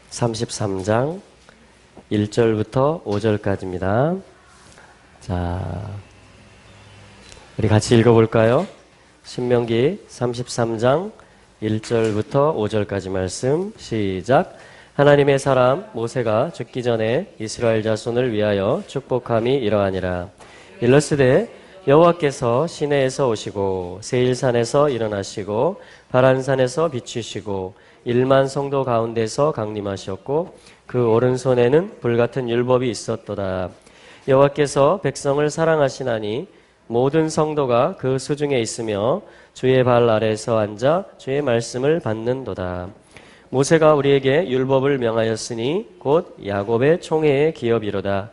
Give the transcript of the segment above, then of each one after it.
33장 1절부터 5절까지입니다. 자, 우리 같이 읽어볼까요? 신명기 33장 1절부터 5절까지 말씀 시작. 하나님의 사람 모세가 죽기 전에 이스라엘 자손을 위하여 축복함이 이러하니라. 일러스되 여호와께서 시내에서 오시고 세일산에서 일어나시고 바란산에서 비추시고 1만 성도 가운데서 강림하셨고 그 오른손에는 불같은 율법이 있었도다. 여호와께서 백성을 사랑하시나니 모든 성도가 그 수중에 있으며 주의 발 아래에서 앉아 주의 말씀을 받는도다. 모세가 우리에게 율법을 명하였으니 곧 야곱의 총회의 기업이로다.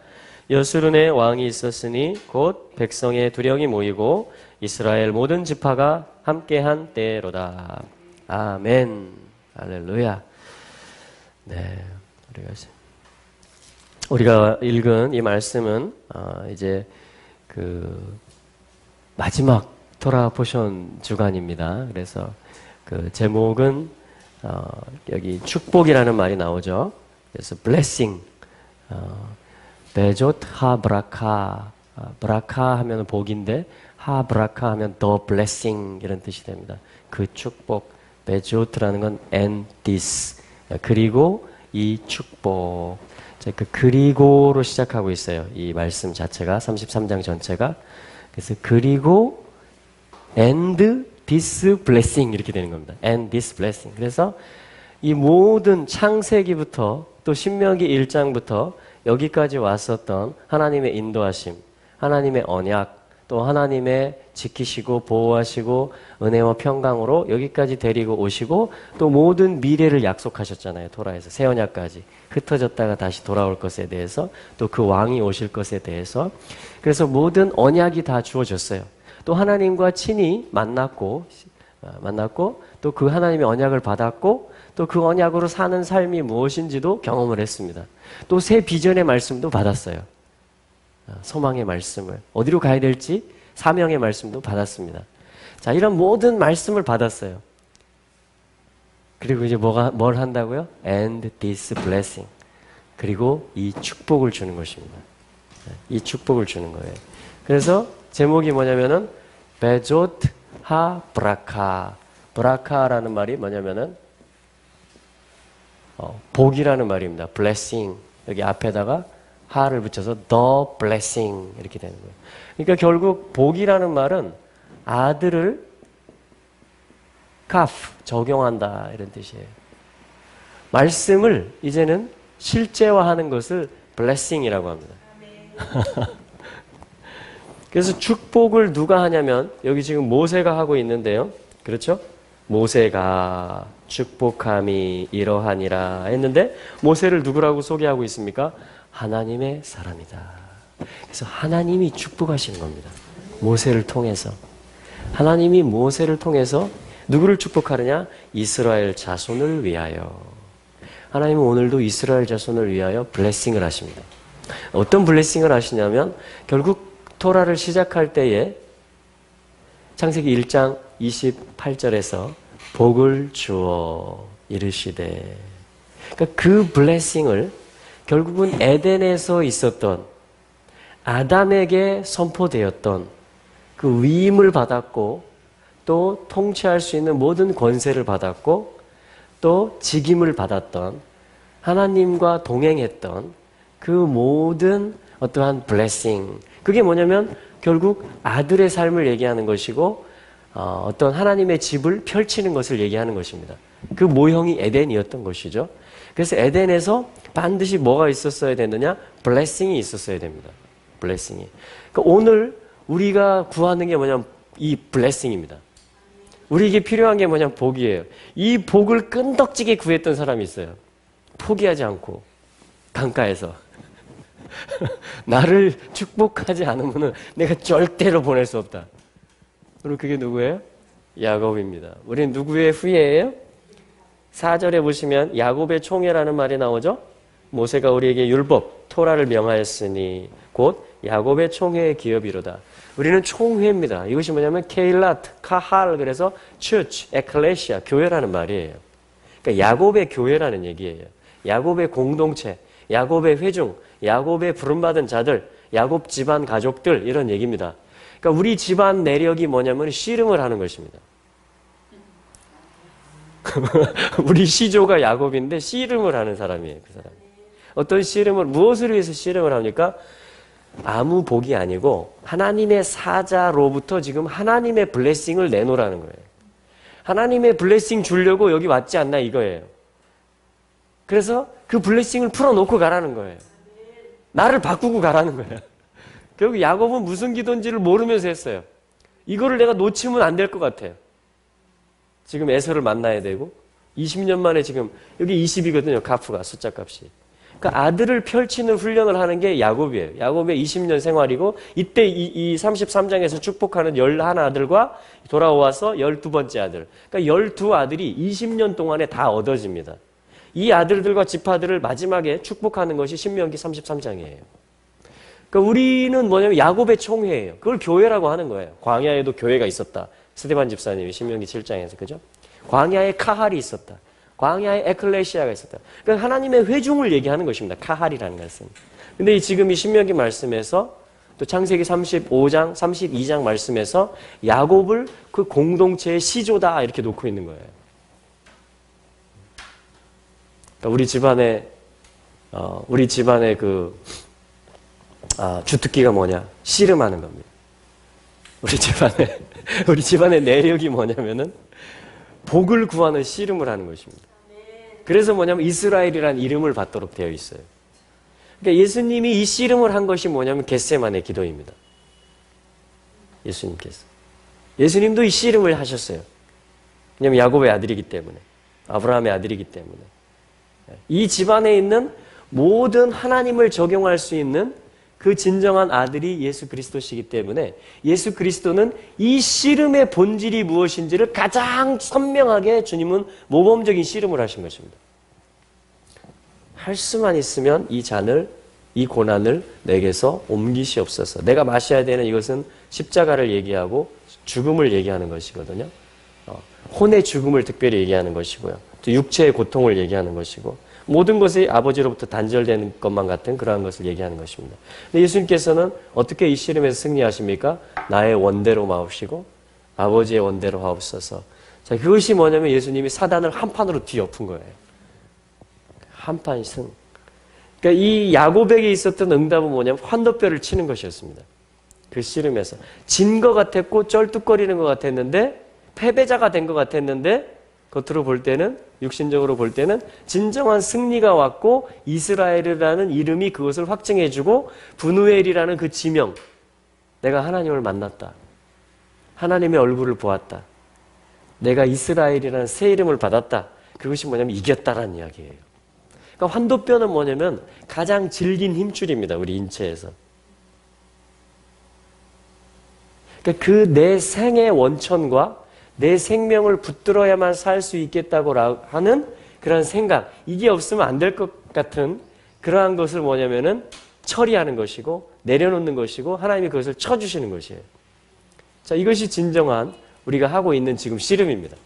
여수룬의 왕이 있었으니 곧 백성의 두령이 모이고 이스라엘 모든 지파가 함께한 때로다. 아멘. 할렐루야. 네, 우리가 읽은 이 말씀은 이제 그 마지막 토라 포션 주간입니다. 그래서 그 제목은 여기 축복이라는 말이 나오죠. 그래서 blessing, 베조트 하 브라카, 브라카 하면 복인데 하 브라카 하면 the blessing 이런 뜻이 됩니다. 그 축복. 베조트라는 건 and this, 그리고 이 축복. 그 그리고로 시작하고 있어요. 이 말씀 자체가 33장 전체가. 그래서 그리고 and this blessing 이렇게 되는 겁니다. and this blessing. 그래서 이 모든 창세기부터 또 신명기 1장부터 여기까지 왔었던 하나님의 인도하심, 하나님의 언약, 또 하나님의 지키시고 보호하시고 은혜와 평강으로 여기까지 데리고 오시고 또 모든 미래를 약속하셨잖아요. 토라에서 새 언약까지 흩어졌다가 다시 돌아올 것에 대해서 또 그 왕이 오실 것에 대해서. 그래서 모든 언약이 다 주어졌어요. 또 하나님과 친히 만났고 또 그 하나님의 언약을 받았고 또 그 언약으로 사는 삶이 무엇인지도 경험을 했습니다. 또 새 비전의 말씀도 받았어요. 소망의 말씀을, 어디로 가야 될지 사명의 말씀도 받았습니다. 자, 이런 모든 말씀을 받았어요. 그리고 이제 뭘 한다고요? And this blessing. 그리고 이 축복을 주는 것입니다. 이 축복을 주는 거예요. 그래서 제목이 뭐냐면은 베조트 하 브라카. 브라카라는 말이 뭐냐면은 복이라는 말입니다. blessing. 여기 앞에다가 하를 붙여서 the blessing 이렇게 되는 거예요. 그러니까 결국 복이라는 말은 아들을 카프 적용한다 이런 뜻이에요. 말씀을 이제는 실제화하는 것을 blessing이라고 합니다. 그래서 축복을 누가 하냐면 여기 지금 모세가 하고 있는데요. 그렇죠? 모세가 축복함이 이러하니라 했는데 모세를 누구라고 소개하고 있습니까? 하나님의 사람이다. 그래서 하나님이 축복하시는 겁니다. 모세를 통해서. 하나님이 모세를 통해서 누구를 축복하느냐? 이스라엘 자손을 위하여. 하나님은 오늘도 이스라엘 자손을 위하여 블레싱을 하십니다. 어떤 블레싱을 하시냐면 결국 토라를 시작할 때에 창세기 1장 28절에서 복을 주어 이르시되, 그러니까 그 블레싱을 결국은 에덴에서 있었던 아담에게 선포되었던 그 위임을 받았고 또 통치할 수 있는 모든 권세를 받았고 또 직임을 받았던 하나님과 동행했던 그 모든 어떠한 블레싱, 그게 뭐냐면 결국 아들의 삶을 얘기하는 것이고 어떤 하나님의 집을 펼치는 것을 얘기하는 것입니다. 그 모형이 에덴이었던 것이죠. 그래서 에덴에서 반드시 뭐가 있었어야 되느냐? 블레싱이 있었어야 됩니다. 블레싱이. 그러니까 오늘 우리가 구하는 게 뭐냐면 이 블레싱입니다. 우리에게 필요한 게 뭐냐면 복이에요. 이 복을 끈덕지게 구했던 사람이 있어요. 포기하지 않고 강가에서 나를 축복하지 않으면 내가 절대로 보낼 수 없다. 그리고 그게 누구예요? 야곱입니다. 우리는 누구의 후예예요? 4절에 보시면 야곱의 총회라는 말이 나오죠. 모세가 우리에게 율법, 토라를 명하였으니 곧 야곱의 총회의 기업이로다. 우리는 총회입니다. 이것이 뭐냐면 케일랏, 카할, 그래서 church, 에클레시아, 교회라는 말이에요. 그러니까 야곱의 교회라는 얘기예요. 야곱의 공동체, 야곱의 회중, 야곱의 부름받은 자들, 야곱 집안 가족들 이런 얘기입니다. 그러니까 우리 집안 내력이 뭐냐면 씨름을 하는 것입니다. 우리 시조가 야곱인데 씨름을 하는 사람이에요. 그 사람. 어떤 씨름을 무엇을 위해서 씨름을 합니까? 아무 복이 아니고 하나님의 사자로부터 지금 하나님의 블레싱을 내놓으라는 거예요. 하나님의 블레싱 주려고 여기 왔지 않나 이거예요. 그래서 그 블레싱을 풀어놓고 가라는 거예요. 나를 바꾸고 가라는 거예요. 결국 야곱은 무슨 기도인지를 모르면서 했어요. 이거를 내가 놓치면 안 될 것 같아요. 지금 에서를 만나야 되고 20년 만에 지금 여기 20이거든요. 가프가 숫자 값이. 그러니까 아들을 펼치는 훈련을 하는 게 야곱이에요. 야곱의 20년 생활이고 이때 이 33장에서 축복하는 11아들과 돌아와서 12번째 아들. 그러니까 12아들이 20년 동안에 다 얻어집니다. 이 아들들과 지파들을 마지막에 축복하는 것이 신명기 33장이에요. 그러니까 우리는 뭐냐면 야곱의 총회예요. 그걸 교회라고 하는 거예요. 광야에도 교회가 있었다. 스데반 집사님이 신명기 7장에서 그죠? 광야에 카할이 있었다. 광야에 에클레시아가 있었다. 그러니까 하나님의 회중을 얘기하는 것입니다. 카할이라는 것은. 근데 지금 이 신명기 말씀에서 또 창세기 35장, 32장 말씀에서 야곱을 그 공동체의 시조다 이렇게 놓고 있는 거예요. 그러니까 우리 집안의 주특기가 뭐냐? 씨름하는 겁니다. 우리 집안의 내력이 뭐냐면은 복을 구하는 씨름을 하는 것입니다. 그래서 뭐냐면 이스라엘이라는 이름을 받도록 되어 있어요. 그러니까 예수님이 이 씨름을 한 것이 뭐냐면 겟세마네 기도입니다. 예수님께서. 예수님도 이 씨름을 하셨어요. 왜냐하면 야곱의 아들이기 때문에. 아브라함의 아들이기 때문에. 이 집안에 있는 모든 하나님을 적용할 수 있는 그 진정한 아들이 예수 그리스도시기 때문에 예수 그리스도는 이 씨름의 본질이 무엇인지를 가장 선명하게 주님은 모범적인 씨름을 하신 것입니다. 할 수만 있으면 이 잔을, 이 고난을 내게서 옮기시옵소서. 내가 마셔야 되는 이것은 십자가를 얘기하고 죽음을 얘기하는 것이거든요. 혼의 죽음을 특별히 얘기하는 것이고요. 또 육체의 고통을 얘기하는 것이고 모든 것이 아버지로부터 단절되는 것만 같은 그러한 것을 얘기하는 것입니다. 근데 예수님께서는 어떻게 이 씨름에서 승리하십니까? 나의 원대로 마옵시고 아버지의 원대로 하옵소서. 자, 그것이 뭐냐면 예수님이 사단을 한 판으로 뒤엎은 거예요. 한판 승. 그러니까 이 야곱에게 있었던 응답은 뭐냐면 환도뼈를 치는 것이었습니다. 그 씨름에서. 진 것 같았고 쩔뚝거리는 것 같았는데 패배자가 된 것 같았는데 겉으로 볼 때는 육신적으로 볼 때는 진정한 승리가 왔고 이스라엘이라는 이름이 그것을 확증해주고 브누엘이라는 그 지명 내가 하나님을 만났다. 하나님의 얼굴을 보았다. 내가 이스라엘이라는 새 이름을 받았다. 그것이 뭐냐면 이겼다라는 이야기예요. 그러니까 환도뼈는 뭐냐면 가장 질긴 힘줄입니다. 우리 인체에서. 그러니까 그 내 생의 원천과 내 생명을 붙들어야만 살 수 있겠다고 하는 그런 생각, 이게 없으면 안 될 것 같은 그러한 것을 뭐냐면은 처리하는 것이고 내려놓는 것이고 하나님이 그것을 쳐주시는 것이에요. 자, 이것이 진정한 우리가 하고 있는 지금 씨름입니다.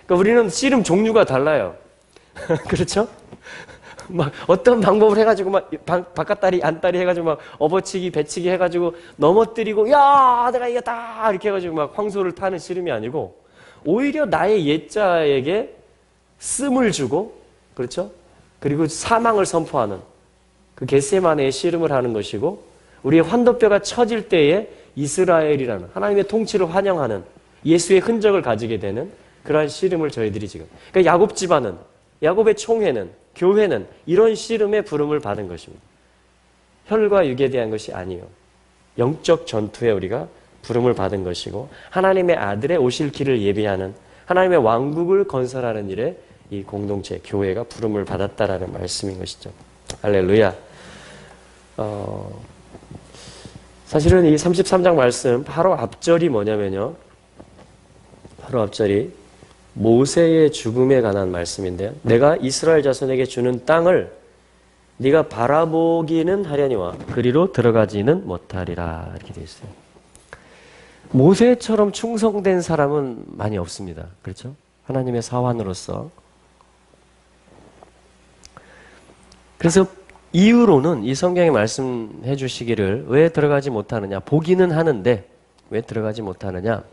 그러니까 우리는 씨름 종류가 달라요. 그렇죠? 막 어떤 방법을 해가지고 막 바깥다리 안다리 해가지고 막 업어치기 배치기 해가지고 넘어뜨리고 야 내가 이겼다 이렇게 해가지고 막 황소를 타는 씨름이 아니고 오히려 나의 옛자에게 씀을 주고 그렇죠? 그리고 사망을 선포하는 그 겟세마네의 씨름을 하는 것이고 우리의 환도뼈가 처질 때에 이스라엘이라는 하나님의 통치를 환영하는 예수의 흔적을 가지게 되는 그러한 씨름을 저희들이 지금 그러니까 야곱 집안은 야곱의 총회는 교회는 이런 씨름의 부름을 받은 것입니다. 혈과 육에 대한 것이 아니요. 영적 전투에 우리가 부름을 받은 것이고 하나님의 아들의 오실 길을 예비하는 하나님의 왕국을 건설하는 일에 이 공동체, 교회가 부름을 받았다라는 말씀인 것이죠. 할렐루야. 사실은 이 33장 말씀 바로 앞절이 뭐냐면요. 바로 앞절이 모세의 죽음에 관한 말씀인데요. 내가 이스라엘 자손에게 주는 땅을 네가 바라보기는 하려니와 그리로 들어가지는 못하리라 이렇게 되어 있어요. 모세처럼 충성된 사람은 많이 없습니다. 그렇죠? 하나님의 사환으로서 그래서 이유로는 이 성경에 말씀해 주시기를 왜 들어가지 못하느냐. 보기는 하는데 왜 들어가지 못하느냐.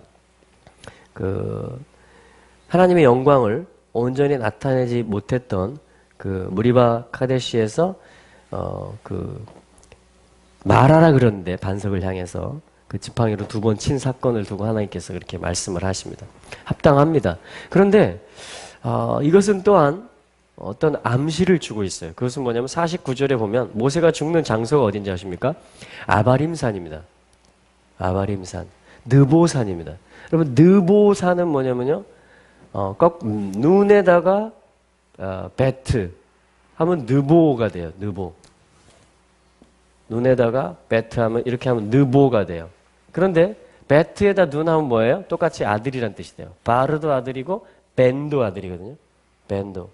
하나님의 영광을 온전히 나타내지 못했던 무리바 카데시에서 말하라 그러는데 반석을 향해서 지팡이로 2번 친 사건을 두고 하나님께서 그렇게 말씀을 하십니다. 합당합니다. 그런데 이것은 또한 어떤 암시를 주고 있어요. 그것은 뭐냐면 49절에 보면 모세가 죽는 장소가 어딘지 아십니까? 아바림산입니다. 아바림산. 느보산입니다. 여러분 느보산은 뭐냐면요. 눈에다가 베트 하면 느보가 돼요. 느보. 눈에다가 베트 하면 이렇게 하면 느보가 돼요. 그런데 베트에다 눈 하면 뭐예요? 똑같이 아들이란 뜻이 돼요. 바르도 아들이고 벤도 아들이거든요. 벤도.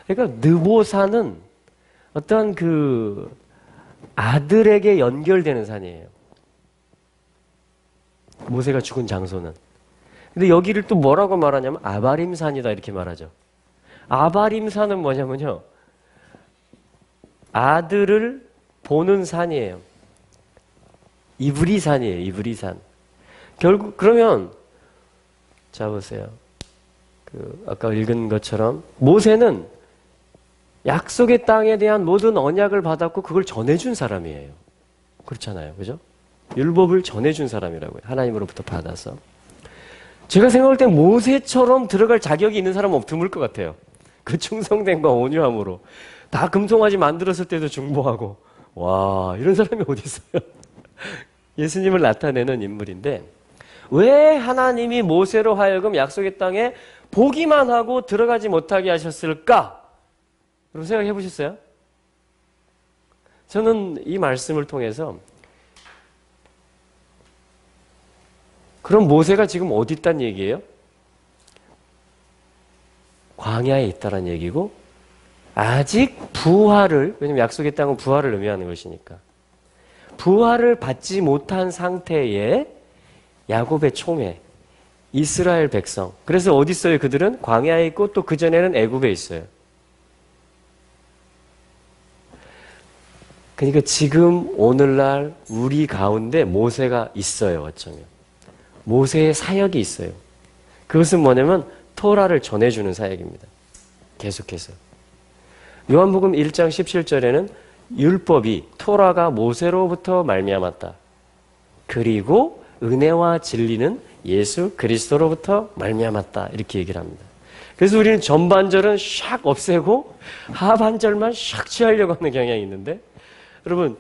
그러니까 느보산은 어떤 아들에게 연결되는 산이에요. 모세가 죽은 장소는. 근데 여기를 또 뭐라고 말하냐면 아바림산이다 이렇게 말하죠. 아바림산은 뭐냐면요. 아들을 보는 산이에요. 이브리산이에요. 이브리산. 결국 그러면 자 보세요. 아까 읽은 것처럼 모세는 약속의 땅에 대한 모든 언약을 받았고 그걸 전해준 사람이에요. 그렇잖아요. 그죠? 율법을 전해준 사람이라고요. 하나님으로부터 받아서. 제가 생각할 때 모세처럼 들어갈 자격이 있는 사람은 드물 것 같아요. 그 충성됨과 온유함으로. 다 금송아지 만들었을 때도 중보하고 와 이런 사람이 어디 있어요? 예수님을 나타내는 인물인데 왜 하나님이 모세로 하여금 약속의 땅에 보기만 하고 들어가지 못하게 하셨을까? 여러분 생각해 보셨어요? 저는 이 말씀을 통해서 그럼 모세가 지금 어디 있다는 얘기예요? 광야에 있다는 얘기고 아직 부활을, 왜냐면 약속의 땅은 부활을 의미하는 것이니까 부활을 받지 못한 상태의 야곱의 총회, 이스라엘 백성. 그래서 어디 있어요? 그들은 광야에 있고 또 그전에는 애굽에 있어요. 그러니까 지금 오늘날 우리 가운데 모세가 있어요. 어쩌면 모세의 사역이 있어요. 그것은 뭐냐면 토라를 전해주는 사역입니다. 계속해서 요한복음 1장 17절에는 율법이 토라가 모세로부터 말미암았다. 그리고 은혜와 진리는 예수 그리스도로부터 말미암았다. 이렇게 얘기를 합니다. 그래서 우리는 전반절은 샥 없애고 하반절만 샥 취하려고 하는 경향이 있는데 여러분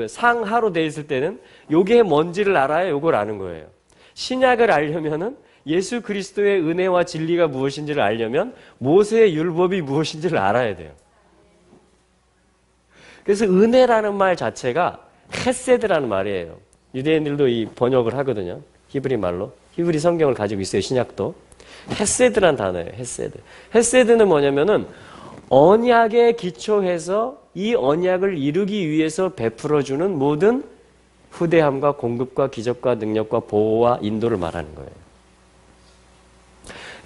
상하로 돼 있을 때는 요게 뭔지를 알아야 요걸 아는 거예요. 신약을 알려면은 예수 그리스도의 은혜와 진리가 무엇인지를 알려면 모세의 율법이 무엇인지를 알아야 돼요. 그래서 은혜라는 말 자체가 헤세드라는 말이에요. 유대인들도 이 번역을 하거든요. 히브리 말로. 히브리 성경을 가지고 있어요. 신약도. 헤세드란 단어예요. 헤세드. 헤세드는 뭐냐면은 언약에 기초해서 이 언약을 이루기 위해서 베풀어주는 모든 후대함과 공급과 기적과 능력과 보호와 인도를 말하는 거예요.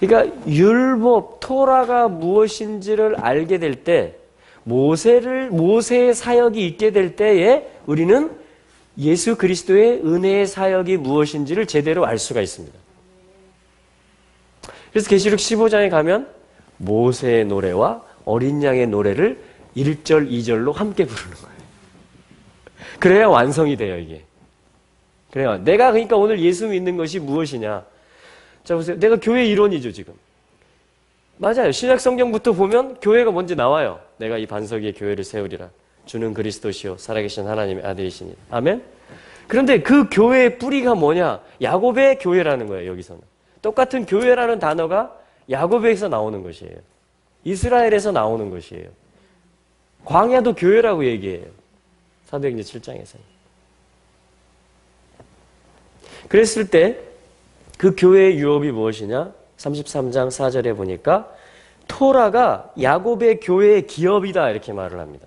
그러니까 율법, 토라가 무엇인지를 알게 될 때 모세의 사역이 있게 될 때에 우리는 예수 그리스도의 은혜의 사역이 무엇인지를 제대로 알 수가 있습니다. 그래서 계시록 15장에 가면 모세의 노래와 어린 양의 노래를 1절, 2절로 함께 부르는 거예요. 그래야 완성이 돼요, 이게. 그래요. 내가 그러니까 오늘 예수 믿는 것이 무엇이냐. 자, 보세요. 내가 교회 일원이죠, 지금. 맞아요. 신약 성경부터 보면 교회가 뭔지 나와요. 내가 이 반석 위에 교회를 세우리라. 주는 그리스도시요 살아계신 하나님의 아들이시니. 아멘? 그런데 그 교회의 뿌리가 뭐냐? 야곱의 교회라는 거예요, 여기서는. 똑같은 교회라는 단어가 야곱에서 나오는 것이에요. 이스라엘에서 나오는 것이에요. 광야도 교회라고 얘기해요. 사도행전 7장에서는. 그랬을 때 그 교회의 유업이 무엇이냐? 33장 4절에 보니까 토라가 야곱의 교회의 기업이다 이렇게 말을 합니다.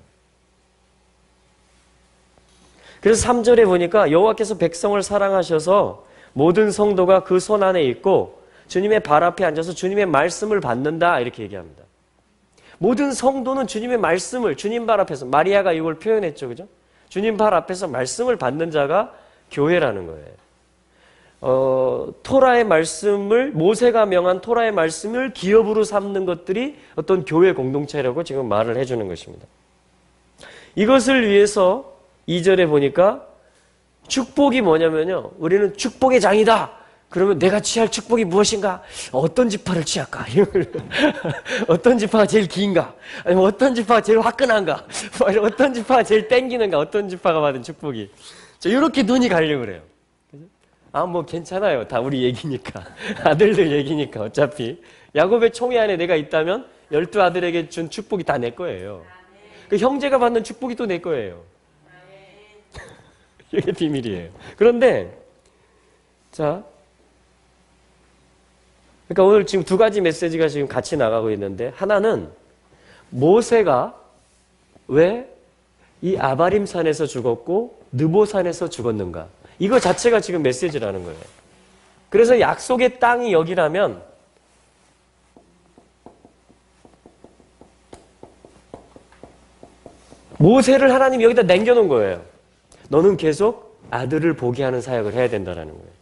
그래서 3절에 보니까 여호와께서 백성을 사랑하셔서 모든 성도가 그 손 안에 있고 주님의 발 앞에 앉아서 주님의 말씀을 받는다 이렇게 얘기합니다. 모든 성도는 주님의 말씀을 주님 발 앞에서 마리아가 이걸 표현했죠. 그죠? 주님 발 앞에서 말씀을 받는 자가 교회라는 거예요. 토라의 말씀을 모세가 명한 토라의 말씀을 기업으로 삼는 것들이 어떤 교회 공동체라고 지금 말을 해주는 것입니다. 이것을 위해서 2절에 보니까 축복이 뭐냐면요. 우리는 축복의 장이다. 그러면 내가 취할 축복이 무엇인가? 어떤 지파를 취할까? 어떤 지파가 제일 긴가? 아니면 어떤 지파가 제일 화끈한가? 어떤 지파가 제일 땡기는가? 어떤 지파가 받은 축복이? 이렇게 눈이 가려고 그래요. 뭐 괜찮아요. 다 우리 얘기니까. 아들들 얘기니까 어차피. 야곱의 총회 안에 내가 있다면 12아들에게 준 축복이 다 내 거예요. 그 형제가 받는 축복이 또 내 거예요. 이게 비밀이에요. 그런데 자, 그러니까 오늘 지금 두 가지 메시지가 지금 같이 나가고 있는데, 하나는 모세가 왜 이 아바림 산에서 죽었고 느보 산에서 죽었는가? 이거 자체가 지금 메시지라는 거예요. 그래서 약속의 땅이 여기라면 모세를 하나님이 여기다 남겨놓은 거예요. 너는 계속 아들을 보게 하는 사역을 해야 된다는 거예요.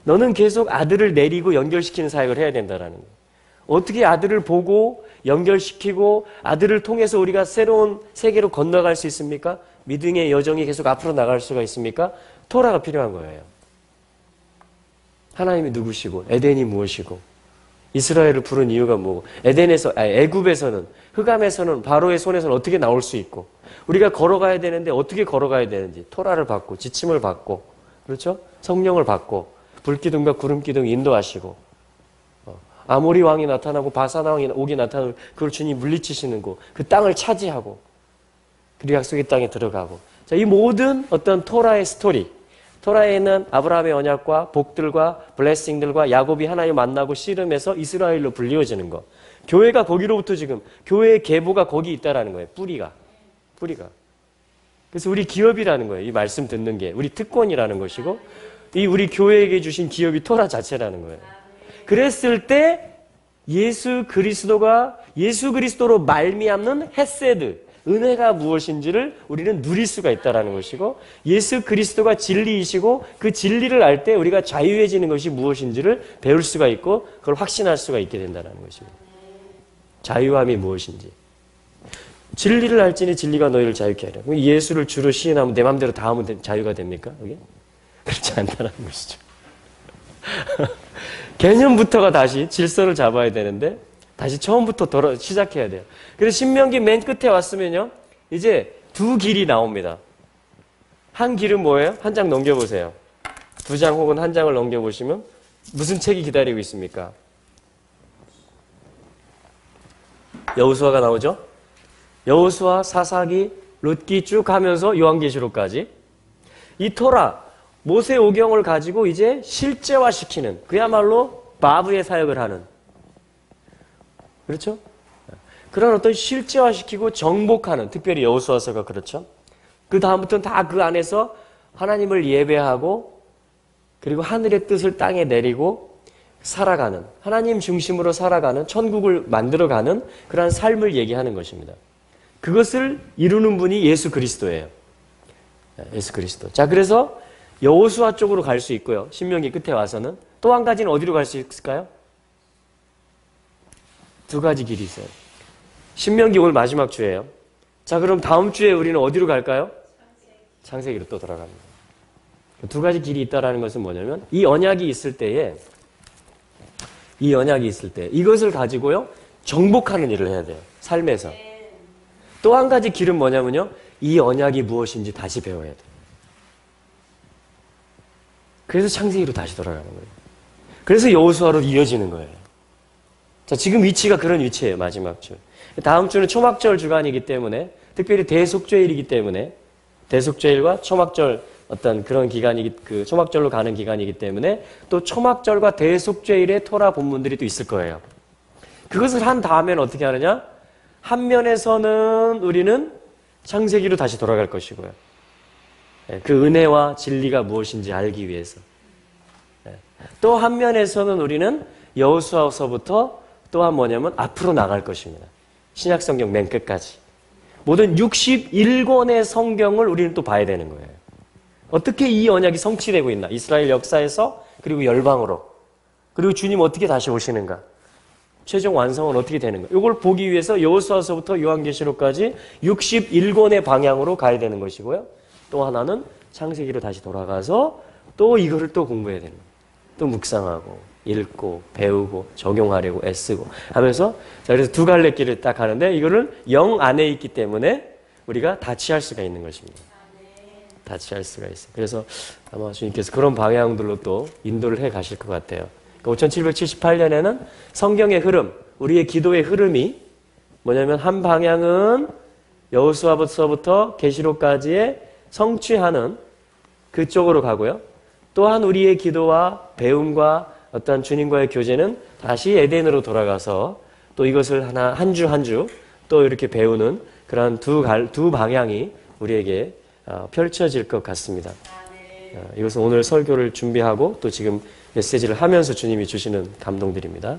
너는 계속 아들을 내리고 연결시키는 사역을 해야 된다는 거예요. 어떻게 아들을 보고 연결시키고 아들을 통해서 우리가 새로운 세계로 건너갈 수 있습니까? 믿음의 여정이 계속 앞으로 나갈 수가 있습니까? 토라가 필요한 거예요. 하나님이 누구시고 에덴이 무엇이고 이스라엘을 부른 이유가 뭐고 애굽에서는 흑암에서는 바로의 손에서는 어떻게 나올 수 있고 우리가 걸어가야 되는데 어떻게 걸어가야 되는지 토라를 받고 지침을 받고 그렇죠? 성령을 받고 불기둥과 구름기둥 인도하시고 아모리 왕이 나타나고 바산 왕이 오기 나타나고 그걸 주님이 물리치시는 거 그 땅을 차지하고 그리고 약속의 땅에 들어가고 자, 이 모든 어떤 토라의 스토리 토라에는 아브라함의 언약과 복들과 블레싱들과 야곱이 하나님 만나고 씨름해서 이스라엘로 불리워지는 거 교회가 거기로부터 지금 교회의 계보가 거기 있다라는 거예요. 뿌리가 그래서 우리 기업이라는 거예요. 이 말씀 듣는 게 우리 특권이라는 것이고 이 우리 교회에게 주신 기업이 토라 자체라는 거예요. 그랬을 때 예수 그리스도로 말미암는 헤세드 은혜가 무엇인지를 우리는 누릴 수가 있다는 것이고 예수 그리스도가 진리이시고 그 진리를 알 때 우리가 자유해지는 것이 무엇인지를 배울 수가 있고 그걸 확신할 수가 있게 된다는 것입니다. 자유함이 무엇인지 진리를 알지니 진리가 너희를 자유케 하리라. 예수를 주로 시인하면 내 마음대로 다 하면 자유가 됩니까? 그게? 그렇지 않다는 것이죠. 개념부터가 다시 질서를 잡아야 되는데 다시 처음부터 시작해야 돼요. 그래서 신명기 맨 끝에 왔으면요. 이제 두 길이 나옵니다. 한 길은 뭐예요? 한 장 넘겨보세요. 두 장 혹은 한 장을 넘겨보시면 무슨 책이 기다리고 있습니까? 여호수아가 나오죠? 여호수아, 사사기, 룻기 쭉 하면서 요한계시록까지 이 토라, 모세 오경을 가지고 이제 실제화시키는 그야말로 바브의 사역을 하는 그렇죠? 그런 어떤 실제화시키고 정복하는 특별히 여호수아서가 그렇죠? 그 다음부터는 다 그 안에서 하나님을 예배하고 그리고 하늘의 뜻을 땅에 내리고 살아가는 하나님 중심으로 살아가는 천국을 만들어가는 그러한 삶을 얘기하는 것입니다. 그것을 이루는 분이 예수 그리스도예요. 예수 그리스도. 자, 그래서 여호수아 쪽으로 갈 수 있고요. 신명기 끝에 와서는 또 한 가지는 어디로 갈 수 있을까요? 두 가지 길이 있어요. 신명기 오늘 마지막 주예요. 자, 그럼 다음 주에 우리는 어디로 갈까요? 창세기로 또 돌아갑니다. 두 가지 길이 있다라는 것은 뭐냐면 이 언약이 있을 때에 이것을 가지고요. 정복하는 일을 해야 돼요. 삶에서. 또 한 가지 길은 뭐냐면요. 이 언약이 무엇인지 다시 배워야 돼요. 그래서 창세기로 다시 돌아가는 거예요. 그래서 여호수아로 이어지는 거예요. 자, 지금 위치가 그런 위치예요. 마지막 주. 다음 주는 초막절 주간이기 때문에 특별히 대속죄일이기 때문에 대속죄일과 초막절 어떤 그런 기간이기 그 초막절로 가는 기간이기 때문에 또 초막절과 대속죄일의 토라 본문들이 또 있을 거예요. 그것을 한 다음에는 어떻게 하느냐? 한 면에서는 우리는 창세기로 다시 돌아갈 것이고요. 그 은혜와 진리가 무엇인지 알기 위해서. 또 한 면에서는 우리는 여호수아서부터 또한 뭐냐면 앞으로 나갈 것입니다. 신약 성경 맨 끝까지. 모든 61권의 성경을 우리는 또 봐야 되는 거예요. 어떻게 이 언약이 성취되고 있나? 이스라엘 역사에서, 그리고 열방으로. 그리고 주님 어떻게 다시 오시는가? 최종 완성은 어떻게 되는가? 이걸 보기 위해서 여호수아서부터 요한계시록까지 61권의 방향으로 가야 되는 것이고요. 또 하나는 창세기로 다시 돌아가서 또 이거를 또 공부해야 되는 거예요. 또 묵상하고 읽고 배우고 적용하려고 애쓰고 하면서, 자, 그래서 두 갈래 길을 딱 가는데 이거를 영 안에 있기 때문에 우리가 다치할 수가 있는 것입니다. 다치할 수가 있어요. 그래서 아마 주님께서 그런 방향들로 또 인도를 해 가실 것 같아요. 5778년에는 성경의 흐름, 우리의 기도의 흐름이 뭐냐면 한 방향은 여호수아서부터 계시록까지의 성취하는 그쪽으로 가고요. 또한 우리의 기도와 배움과 어떤 주님과의 교제는 다시 에덴으로 돌아가서 또 이것을 하나 한 주 한 주 또 이렇게 배우는 그런 두 방향이 우리에게 펼쳐질 것 같습니다. 이것은 오늘 설교를 준비하고 또 지금 메시지를 하면서 주님이 주시는 감동들입니다.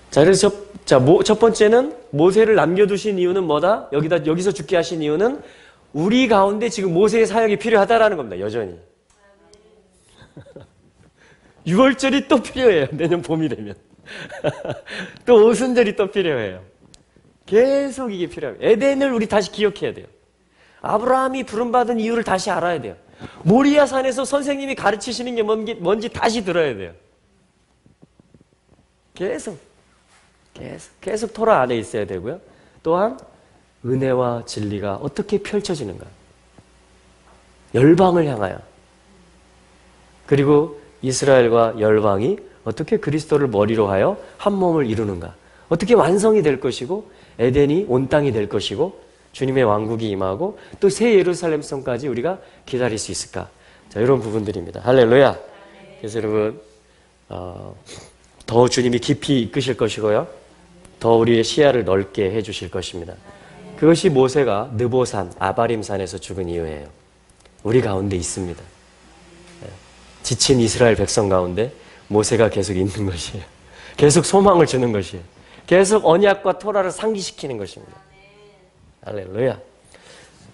자, 그래서 첫 번째는 모세를 남겨두신 이유는 뭐다? 여기서 죽게 하신 이유는 우리 가운데 지금 모세의 사역이 필요하다라는 겁니다. 여전히. 6월절이 또 필요해요. 내년 봄이 되면. 또 오순절이 또 필요해요. 계속 이게 필요해요. 에덴을 우리 다시 기억해야 돼요. 아브라함이 부름받은 이유를 다시 알아야 돼요. 모리아 산에서 선생님이 가르치시는 게 뭔지 다시 들어야 돼요. 계속 토라 안에 있어야 되고요. 또한 은혜와 진리가 어떻게 펼쳐지는가. 열방을 향하여. 그리고 이스라엘과 열방이 어떻게 그리스도를 머리로 하여 한 몸을 이루는가. 어떻게 완성이 될 것이고 에덴이 온 땅이 될 것이고 주님의 왕국이 임하고 또 새 예루살렘 성까지 우리가 기다릴 수 있을까. 자, 이런 부분들입니다. 할렐루야. 그래서 여러분 더 주님이 깊이 이끄실 것이고요. 더 우리의 시야를 넓게 해주실 것입니다. 그것이 모세가 느보산, 아바림산에서 죽은 이유예요. 우리 가운데 있습니다. 지친 이스라엘 백성 가운데 모세가 계속 있는 것이에요. 계속 소망을 주는 것이에요. 계속 언약과 토라를 상기시키는 것입니다. 할렐루야.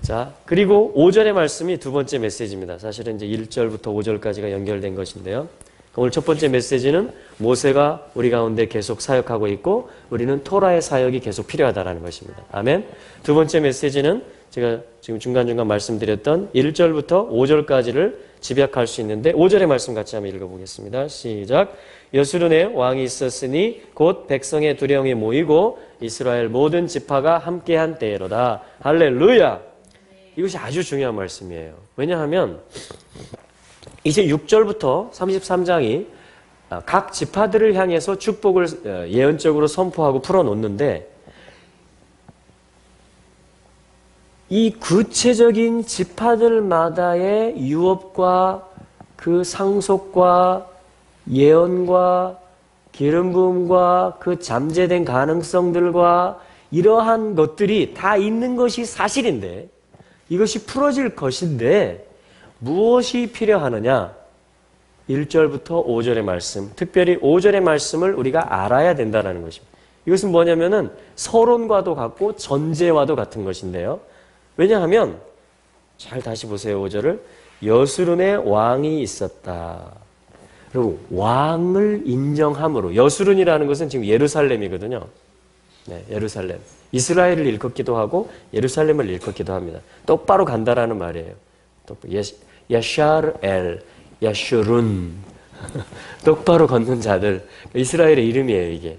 자, 그리고 5절의 말씀이 두 번째 메시지입니다. 사실은 이제 1절부터 5절까지가 연결된 것인데요. 오늘 첫 번째 메시지는 모세가 우리 가운데 계속 사역하고 있고 우리는 토라의 사역이 계속 필요하다는 것입니다. 아멘. 두 번째 메시지는 제가 지금 중간중간 말씀드렸던 1절부터 5절까지를 집약할 수 있는데 5절의 말씀 같이 한번 읽어보겠습니다. 시작. 여수론에 왕이 있었으니 곧 백성의 두령이 모이고 이스라엘 모든 지파가 함께한 때로다. 할렐루야. 이것이 아주 중요한 말씀이에요. 왜냐하면 이제 6절부터 33장이 각 지파들을 향해서 축복을 예언적으로 선포하고 풀어놓는데 이 구체적인 지파들마다의 유업과 그 상속과 예언과 기름 부음과 그 잠재된 가능성들과 이러한 것들이 다 있는 것이 사실인데 이것이 풀어질 것인데 무엇이 필요하느냐? 1절부터 5절의 말씀, 특별히 5절의 말씀을 우리가 알아야 된다는 것입니다. 이것은 뭐냐면은 서론과도 같고 전제와도 같은 것인데요. 왜냐하면 잘 다시 보세요. 5절을. 여수론에 왕이 있었다. 그리고 왕을 인정함으로. 여수론이라는 것은 지금 예루살렘이거든요. 네, 예루살렘. 이스라엘을 일컫기도 하고 예루살렘을 일컫기도 합니다. 똑바로 간다라는 말이에요. 야샤르 엘, 야슈룬. 똑바로 걷는 자들. 이스라엘의 이름이에요, 이게.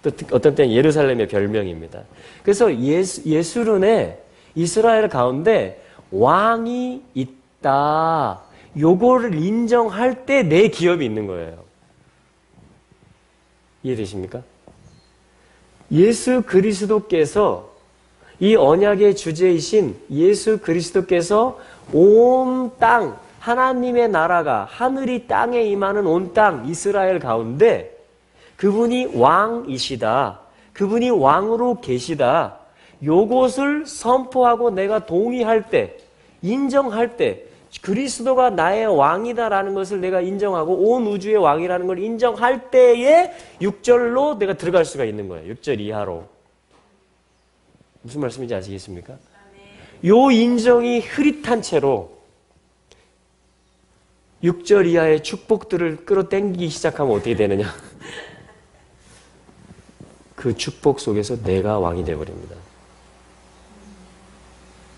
또 어떤 때는 예루살렘의 별명입니다. 그래서 예수론에 이스라엘 가운데 왕이 있다. 요거를 인정할 때 내 기업이 있는 거예요. 이해되십니까? 예수 그리스도께서 이 언약의 주제이신 예수 그리스도께서 온 땅, 하나님의 나라가 하늘이 땅에 임하는 온 땅 이스라엘 가운데 그분이 왕이시다. 그분이 왕으로 계시다. 요것을 선포하고 내가 동의할 때, 인정할 때 그리스도가 나의 왕이다라는 것을 내가 인정하고 온 우주의 왕이라는 걸 인정할 때에 6절로 내가 들어갈 수가 있는 거예요. 6절 이하로. 무슨 말씀인지 아시겠습니까? 요 인정이 흐릿한 채로 6절 이하의 축복들을 끌어당기기 시작하면 어떻게 되느냐? 그 축복 속에서 내가 왕이 되어버립니다.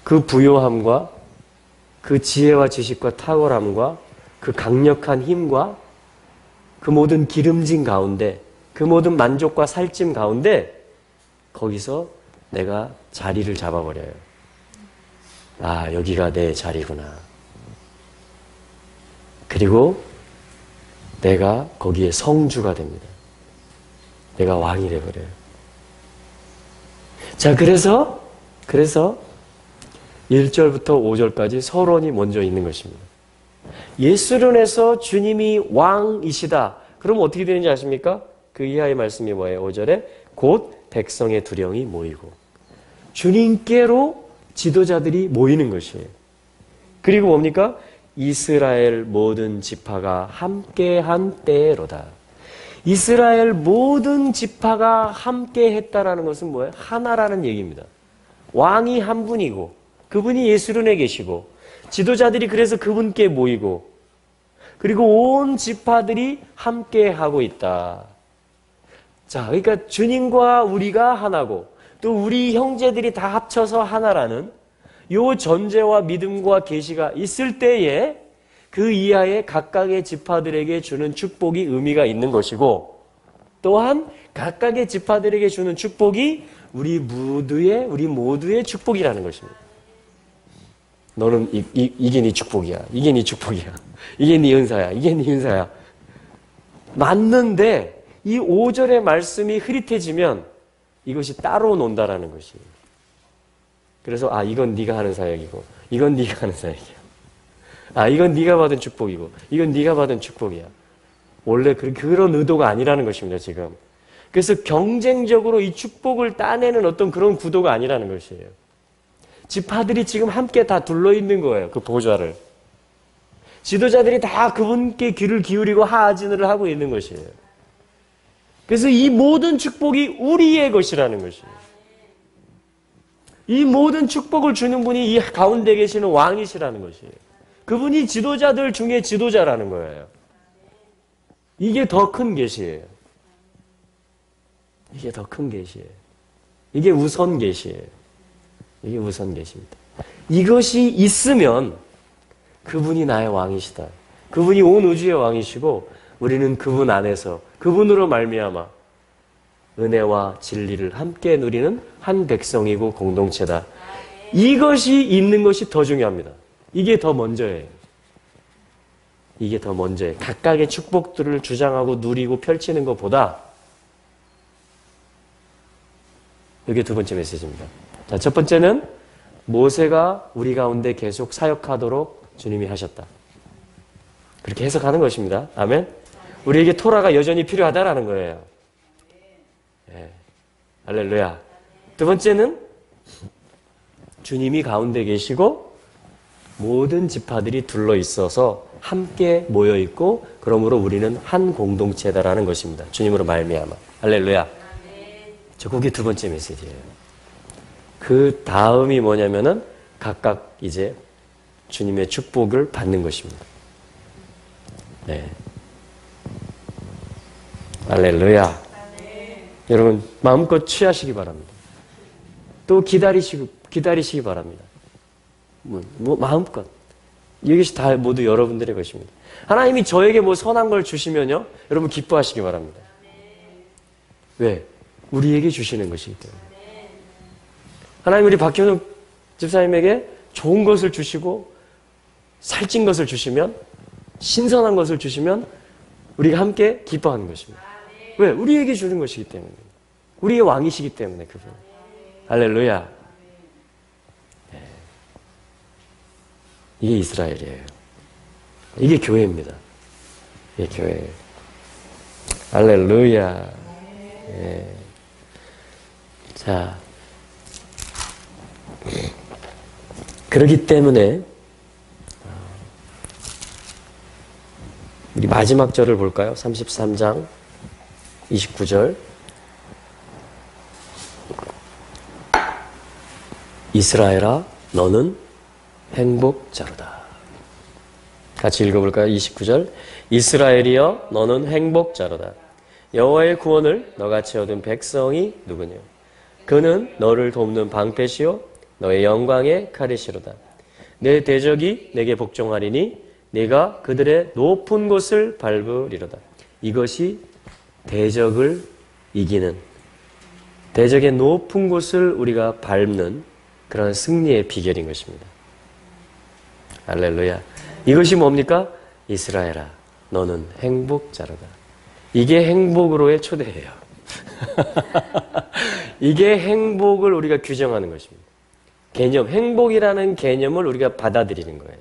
그 부요함과 그 지혜와 지식과 탁월함과 그 강력한 힘과 그 모든 기름진 가운데, 그 모든 만족과 살찜 가운데 거기서 내가 자리를 잡아버려요. 아, 여기가 내 자리구나. 그리고 내가 거기에 성주가 됩니다. 내가 왕이 되어버려요. 자, 그래서 1절부터 5절까지 서론이 먼저 있는 것입니다. 예수론에서 주님이 왕이시다. 그럼 어떻게 되는지 아십니까? 그 이하의 말씀이 뭐예요? 5절에 곧 백성의 두령이 모이고 주님께로 지도자들이 모이는 것이에요. 그리고 뭡니까? 이스라엘 모든 지파가 함께한 때로다. 이스라엘 모든 지파가 함께 했다라는 것은 뭐예요? 하나라는 얘기입니다. 왕이 한 분이고 그분이 예수론에 계시고 지도자들이 그래서 그분께 모이고 그리고 온 지파들이 함께 하고 있다. 자, 그러니까 주님과 우리가 하나고 또 우리 형제들이 다 합쳐서 하나라는 요 전제와 믿음과 계시가 있을 때에 그 이하의 각각의 지파들에게 주는 축복이 의미가 있는 것이고 또한 각각의 지파들에게 주는 축복이 우리 모두의 축복이라는 것입니다. 너는 이게 네 축복이야. 이게 네 축복이야. 이게 네 은사야. 이게 네 은사야. 맞는데 이 5절의 말씀이 흐릿해지면 이것이 따로 논다라는 것이에요. 그래서 이건 네가 하는 사역이고 이건 네가 하는 사역이야. 이건 네가 받은 축복이고 이건 네가 받은 축복이야. 원래 그런 의도가 아니라는 것입니다. 지금. 그래서 경쟁적으로 이 축복을 따내는 어떤 그런 구도가 아니라는 것이에요. 지파들이 지금 함께 다 둘러있는 거예요. 그 보좌를. 지도자들이 다 그분께 귀를 기울이고 하아진을 하고 있는 것이에요. 그래서 이 모든 축복이 우리의 것이라는 것이에요. 이 모든 축복을 주는 분이 이 가운데 계시는 왕이시라는 것이에요. 그분이 지도자들 중에 지도자라는 거예요. 이게 더 큰 계시예요. 이게 더 큰 계시예요. 이게 우선 계시예요. 이게 우선 계십니다. 이것이 있으면 그분이 나의 왕이시다. 그분이 온 우주의 왕이시고 우리는 그분 안에서 그분으로 말미암아 은혜와 진리를 함께 누리는 한 백성이고 공동체다. 이것이 있는 것이 더 중요합니다. 이게 더 먼저예요. 이게 더 먼저예요. 각각의 축복들을 주장하고 누리고 펼치는 것보다 이게 두 번째 메시지입니다. 자, 첫 번째는 모세가 우리 가운데 계속 사역하도록 주님이 하셨다. 그렇게 해석하는 것입니다. 아멘. 우리에게 토라가 여전히 필요하다라는 거예요. 네. 할렐루야. 두 번째는 주님이 가운데 계시고 모든 지파들이 둘러 있어서 함께 모여 있고 그러므로 우리는 한 공동체다라는 것입니다. 주님으로 말미암아. 할렐루야. 그게 두 번째 메시지예요. 그 다음이 뭐냐면은 각각 이제 주님의 축복을 받는 것입니다. 네. 할렐루야. 여러분 마음껏 취하시기 바랍니다. 또 기다리시기 바랍니다. 마음껏. 이것이 다 모두 여러분들의 것입니다. 하나님이 저에게 선한 걸 주시면요, 여러분 기뻐하시기 바랍니다. 왜? 우리에게 주시는 것이기 때문에. 하나님 우리 박현욱 집사님에게 좋은 것을 주시고 살찐 것을 주시면, 신선한 것을 주시면 우리가 함께 기뻐하는 것입니다. 왜? 우리에게 주는 것이기 때문에. 우리의 왕이시기 때문에 그분. 할렐루야. 네. 이게 이스라엘이에요. 이게 교회입니다. 이게 교회예요. 할렐루야. 네. 자, 그렇기 때문에 우리 마지막 절을 볼까요? 33장 29절. 이스라엘아 너는 행복자로다. 같이 읽어볼까요? 29절. 이스라엘이여 너는 행복자로다. 여호와의 구원을 너같이 얻은 백성이 누구냐? 그는 너를 돕는 방패시요 너의 영광의 칼이시로다. 내 대적이 내게 복종하리니 네가 그들의 높은 곳을 밟으리로다. 이것이 대적을 이기는, 대적의 높은 곳을 우리가 밟는 그런 승리의 비결인 것입니다. 할렐루야. 이것이 뭡니까? 이스라엘아 너는 행복자로다. 이게 행복으로의 초대예요. 이게 행복을 우리가 규정하는 것입니다. 개념, 행복이라는 개념을 우리가 받아들이는 거예요.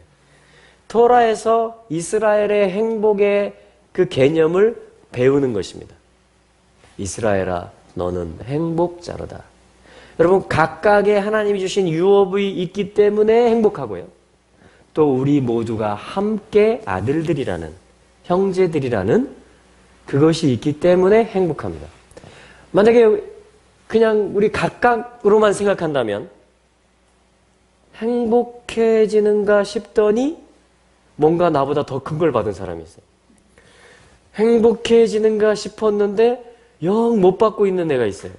토라에서 이스라엘의 행복의 그 개념을 배우는 것입니다. 이스라엘아 너는 행복자로다. 여러분 각각의 하나님이 주신 유업이 있기 때문에 행복하고요. 또 우리 모두가 함께 아들들이라는, 형제들이라는 그것이 있기 때문에 행복합니다. 만약에 그냥 우리 각각으로만 생각한다면 행복해지는가 싶더니 뭔가 나보다 더 큰 걸 받은 사람이 있어요. 행복해지는가 싶었는데 영 못 받고 있는 애가 있어요.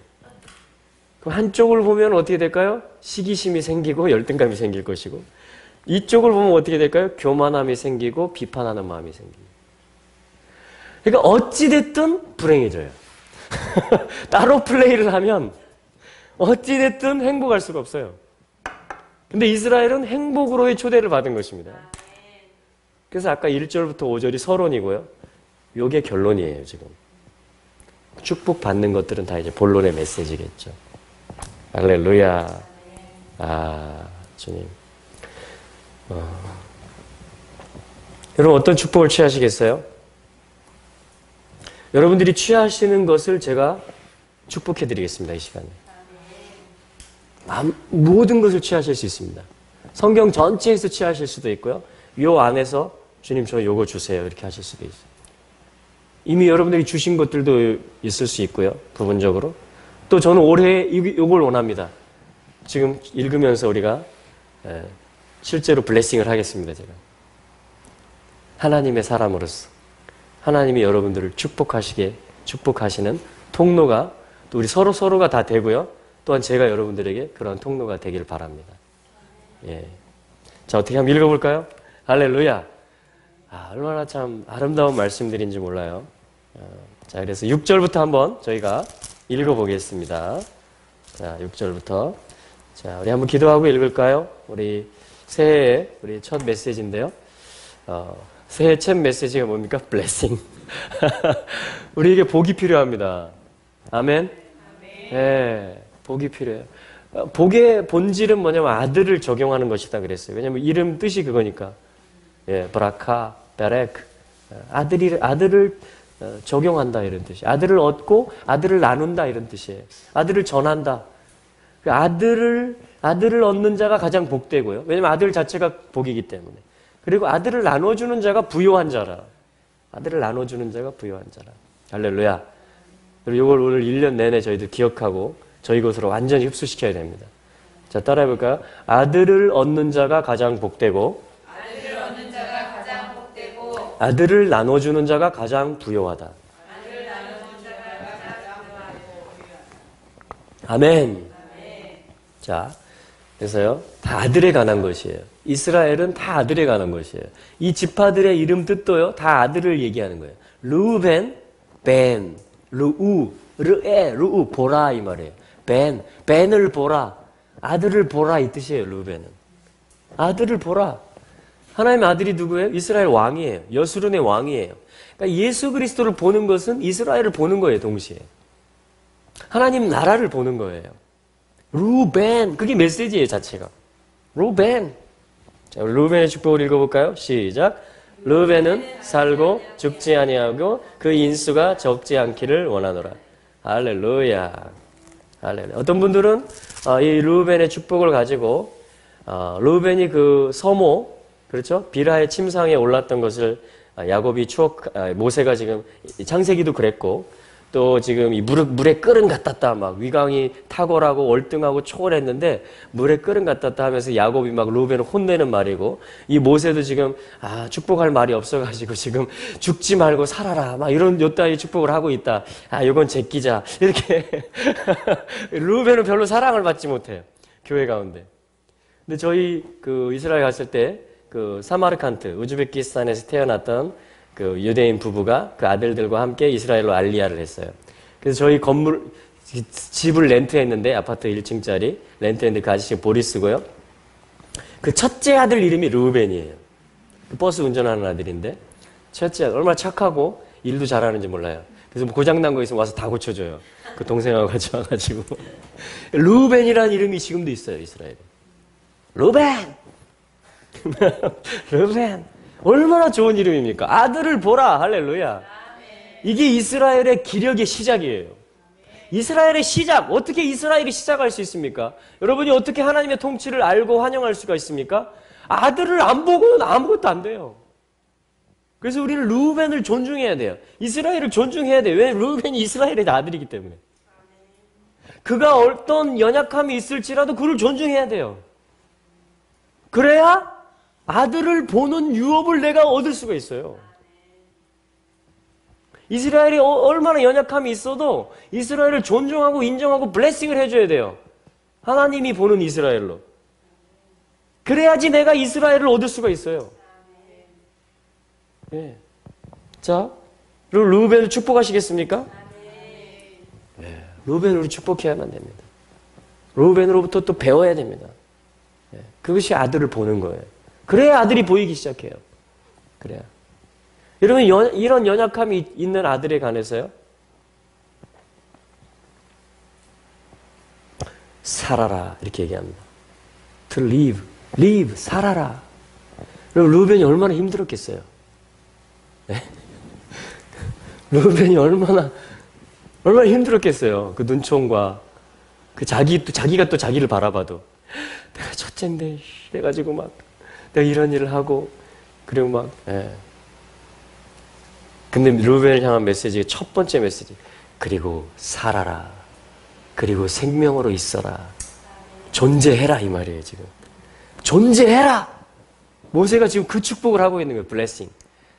그럼 한쪽을 보면 어떻게 될까요? 시기심이 생기고 열등감이 생길 것이고, 이쪽을 보면 어떻게 될까요? 교만함이 생기고 비판하는 마음이 생기고. 그러니까 어찌됐든 불행해져요. 따로 플레이를 하면 어찌됐든 행복할 수가 없어요. 근데 이스라엘은 행복으로의 초대를 받은 것입니다. 그래서 아까 1절부터 5절이 서론이고요. 요게 결론이에요, 지금. 축복받는 것들은 다 이제 본론의 메시지겠죠. 할렐루야. 아, 주님. 여러분 어떤 축복을 취하시겠어요? 여러분들이 취하시는 것을 제가 축복해 드리겠습니다. 이 시간에. 모든 것을 취하실 수 있습니다. 성경 전체에서 취하실 수도 있고요. 요 안에서 주님 저 요거 주세요 이렇게 하실 수도 있어요. 이미 여러분들이 주신 것들도 있을 수 있고요. 부분적으로. 또 저는 올해 요걸 원합니다. 지금 읽으면서 우리가 실제로 블레싱을 하겠습니다. 제가. 하나님의 사람으로서 하나님이 여러분들을 축복하시는 통로가 또 우리 서로가 다 되고요. 또한 제가 여러분들에게 그런 통로가 되기를 바랍니다. 예. 자, 어떻게 한번 읽어볼까요? 할렐루야. 얼마나 참 아름다운 말씀들인지 몰라요. 자, 그래서 6절부터 한번 저희가 읽어보겠습니다. 자, 6절부터. 자, 우리 한번 기도하고 읽을까요? 우리 새해의 우리 첫 메시지인데요. 새해 첫 메시지가 뭡니까? 블레싱. 우리에게 복이 필요합니다. 아멘? 네, 복이 필요해요. 복의 본질은 뭐냐면 아들을 적용하는 것이다 그랬어요. 왜냐면 이름 뜻이 그거니까. 예, 브라카, 베렉. 아들을 적용한다 이런 뜻이에요. 아들을 얻고 아들을 나눈다 이런 뜻이에요. 아들을 전한다. 아들을 얻는 자가 가장 복되고요. 왜냐면 아들 자체가 복이기 때문에. 그리고 아들을 나눠주는 자가 부요한 자라. 아들을 나눠주는 자가 부요한 자라. 할렐루야. 그리고 이걸 오늘 1년 내내 저희들 기억하고 저희 것으로 완전히 흡수시켜야 됩니다. 자, 따라해볼까요? 아들을 얻는 자가 가장 복되고, 아들을 나눠주는 자가 가장 부요하다. 아멘. 자, 그래서요, 다 아들에 관한 것이에요. 이스라엘은 다 아들에 관한 것이에요. 이 지파들의 이름 뜻도요, 다 아들을 얘기하는 거예요. 르우벤, 벤, 르우, 르에, 르우, 보라 이 말이에요. 벤을 보라, 아들을 보라 이 뜻이에요. 르우벤은 아들을 보라. 하나님의 아들이 누구예요? 이스라엘 왕이에요. 여수론의 왕이에요. 그러니까 예수 그리스도를 보는 것은 이스라엘을 보는 거예요. 동시에 하나님 나라를 보는 거예요. 루벤, 그게 메시지예요. 자체가 루벤. 자, 루벤의 축복을 읽어볼까요? 시작. 루벤은 살고 죽지 아니하고 그 인수가 적지 않기를 원하노라. 할렐루야. 할렐루야. 어떤 분들은 이 루벤의 축복을 가지고 루벤이 그 서모, 그렇죠? 비라의 침상에 올랐던 것을 야곱이 모세가 지금 창세기도 그랬고, 또 지금 이 물에 끓은 갔다 막 위강이 탁월하고 월등하고 초월했는데 물에 끓은 갔다 하면서 야곱이 막 루벤을 혼내는 말이고 이 모세도 지금 축복할 말이 없어가지고 지금 죽지 말고 살아라 막 이런 요따위 축복을 하고 있다. 이건 제끼자 이렇게 루벤은 별로 사랑을 받지 못해요. 교회 가운데. 근데 저희 그 이스라엘 갔을 때 그 사마르칸트 우즈베키스탄에서 태어났던 그 유대인 부부가 그 아들들과 함께 이스라엘로 알리야를 했어요. 그래서 저희 집을 렌트했는데 아파트 1층짜리 렌트했는데 그 아저씨가 보리스고요. 그 첫째 아들 이름이 르우벤이에요. 그 버스 운전하는 아들인데 첫째 아들 얼마나 착하고 일도 잘하는지 몰라요. 그래서 뭐 고장난 거 있으면 와서 다 고쳐줘요. 그 동생하고 같이 와가지고 르우벤이라는 이름이 지금도 있어요. 이스라엘에. 르우벤! 르우벤! 얼마나 좋은 이름입니까? 아들을 보라. 할렐루야. 이게 이스라엘의 기력의 시작이에요. 이스라엘의 시작. 어떻게 이스라엘이 시작할 수 있습니까? 여러분이 어떻게 하나님의 통치를 알고 환영할 수가 있습니까? 아들을 안 보고는 아무것도 안 돼요. 그래서 우리는 르우벤을 존중해야 돼요. 이스라엘을 존중해야 돼요. 왜? 르우벤이 이스라엘의 아들이기 때문에. 그가 어떤 연약함이 있을지라도 그를 존중해야 돼요. 그래야 아들을 보는 유업을 내가 얻을 수가 있어요. 이스라엘이 얼마나 연약함이 있어도 이스라엘을 존중하고 인정하고 블레싱을 해줘야 돼요. 하나님이 보는 이스라엘로. 그래야지 내가 이스라엘을 얻을 수가 있어요. 예. 자, 그리고 르우벤을 축복하시겠습니까? 예. 르우벤으로 축복해야만 됩니다. 르우벤으로부터 또 배워야 됩니다. 예. 그것이 아들을 보는 거예요. 그래야 아들이 보이기 시작해요. 그래야. 여러분 이런 연약함이 있는 아들에 관해서요. 살아라 이렇게 얘기합니다. To live, 살아라. 그럼 르우벤이 얼마나 힘들었겠어요. 네? 르우벤이 얼마나 힘들었겠어요. 그 눈총과 그 자기가 또 자기를 바라봐도 내가 첫째인데 해가지고 막 내가 이런 일을 하고 그리고 막 근데 르우벤을 향한 메시지 첫 번째 메시지 그리고 살아라 그리고 생명으로 있어라 존재해라 이 말이에요. 지금 존재해라. 모세가 지금 그 축복을 하고 있는 거예요. 블레싱.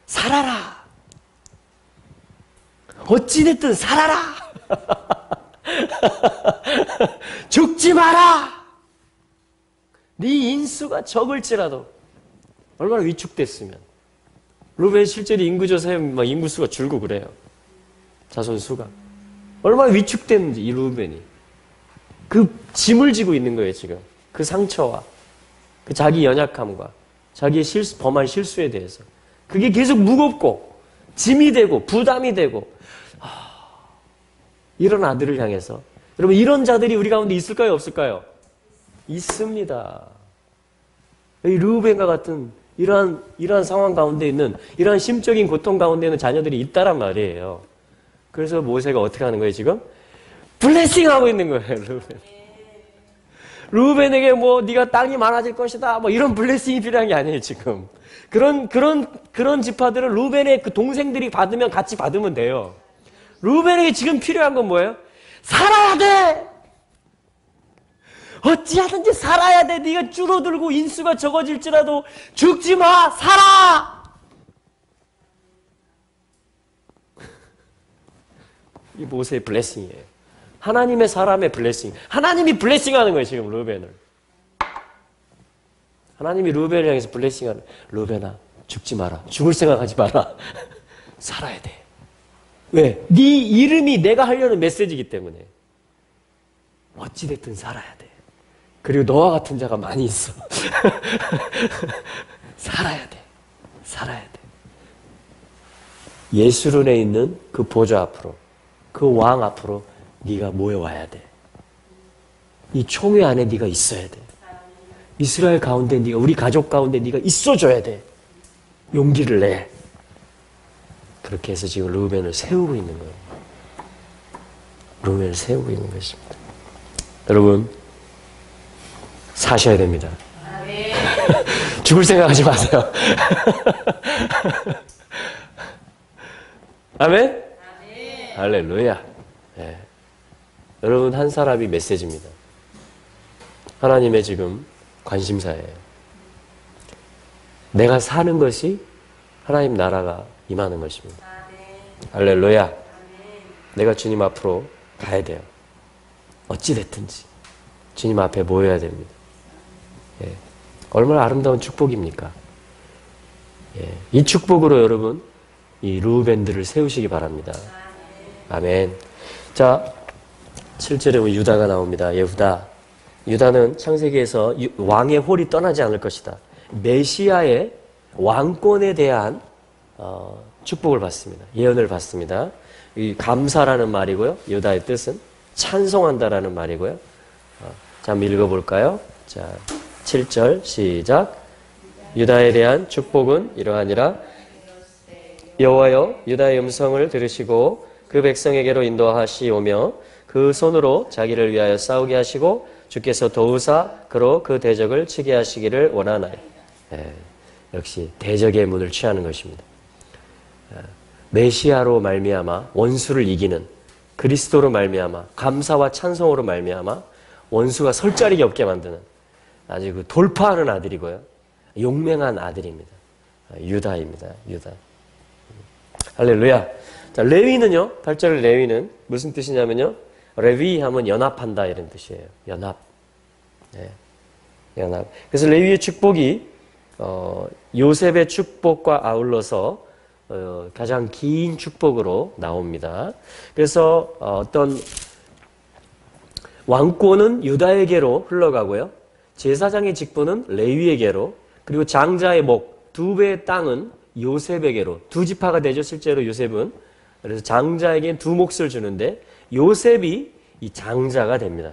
살아라. 어찌됐든 살아라. 죽지 마라. 네 인수가 적을지라도 얼마나 위축됐으면. 르우벤 실제로 인구조사에 막 인구수가 줄고 그래요. 자손수가. 얼마나 위축됐는지 이 르우벤이. 그 짐을 지고 있는 거예요 지금. 그 상처와 그 자기 연약함과 자기의 범한 실수에 대해서. 그게 계속 무겁고 짐이 되고 부담이 되고 이런 아들을 향해서 여러분 이런 자들이 우리 가운데 있을까요 없을까요? 있습니다. 이 르우벤과 같은 이러한 상황 가운데 있는 이러한 심적인 고통 가운데 있는 자녀들이 있다란 말이에요. 그래서 모세가 어떻게 하는 거예요 지금? 블레싱하고 있는 거예요. 르우벤에게 뭐 네가 땅이 많아질 것이다 뭐 이런 블레싱이 필요한 게 아니에요 지금. 그런 지파들을 르우벤의 그 동생들이 받으면 같이 받으면 돼요. 르우벤에게 지금 필요한 건 뭐예요? 살아야 돼. 어찌하든지 살아야 돼. 네가 줄어들고 인수가 적어질지라도 죽지 마. 살아. 이 모세의 블레싱이에요. 하나님의 사람의 블레싱. 하나님이 블레싱하는 거예요 지금 르우벤을. 하나님이 르우벤을 향해서 블레싱하는. 르우벤아 죽지 마라. 죽을 생각하지 마라. 살아야 돼. 왜? 네 이름이 내가 하려는 메시지이기 때문에. 어찌됐든 살아야 돼. 그리고 너와 같은 자가 많이 있어. 살아야 돼. 살아야 돼. 예수론에 있는 그 보좌 앞으로, 그 왕 앞으로 네가 모여와야 돼. 이 총회 안에 네가 있어야 돼. 이스라엘 가운데 네가, 우리 가족 가운데 네가 있어줘야 돼. 용기를 내. 그렇게 해서 지금 르우벤을 세우고 있는 거예요. 르우벤을 세우고 있는 것입니다. 여러분 사셔야 됩니다. 죽을 생각하지 마세요. 아멘? 할렐루야. 예. 여러분 한 사람이 메시지입니다. 하나님의 지금 관심사예요. 내가 사는 것이 하나님 나라가 임하는 것입니다. 할렐루야. 내가 주님 앞으로 가야 돼요. 어찌됐든지 주님 앞에 모여야 됩니다. 예. 얼마나 아름다운 축복입니까? 예. 이 축복으로 여러분 이 르우벤들을 세우시기 바랍니다. 아멘. 자, 7절에 유다가 나옵니다. 예후다. 유다는 창세기에서 왕의 홀이 떠나지 않을 것이다. 메시아의 왕권에 대한 축복을 받습니다. 예언을 받습니다. 이 감사라는 말이고요. 유다의 뜻은 찬송한다라는 말이고요. 자, 한번 읽어볼까요? 자, 7절 시작. 유다에 대한 축복은 이러하니라. 여호와여 유다의 음성을 들으시고 그 백성에게로 인도하시오며 그 손으로 자기를 위하여 싸우게 하시고 주께서 도우사 그로 그 대적을 치게 하시기를 원하나이. 역시 대적의 문을 취하는 것입니다. 메시아로 말미암아 원수를 이기는 그리스도로 말미암아 감사와 찬송으로 말미암아 원수가 설 자리가 없게 만드는 아주 그 돌파하는 아들이고요. 용맹한 아들입니다. 유다입니다. 유다. 할렐루야. 자, 레위는요. 8절 레위는 무슨 뜻이냐면요. 레위 하면 연합한다 이런 뜻이에요. 연합. 네. 연합. 그래서 레위의 축복이 요셉의 축복과 아울러서 가장 긴 축복으로 나옵니다. 그래서 어떤 왕권은 유다에게로 흘러가고요. 제사장의 직분은 레위에게로, 그리고 장자의 목, 두 배의 땅은 요셉에게로, 두 지파가 되죠. 실제로 요셉은. 그래서 장자에게 두 몫을 주는데 요셉이 이 장자가 됩니다.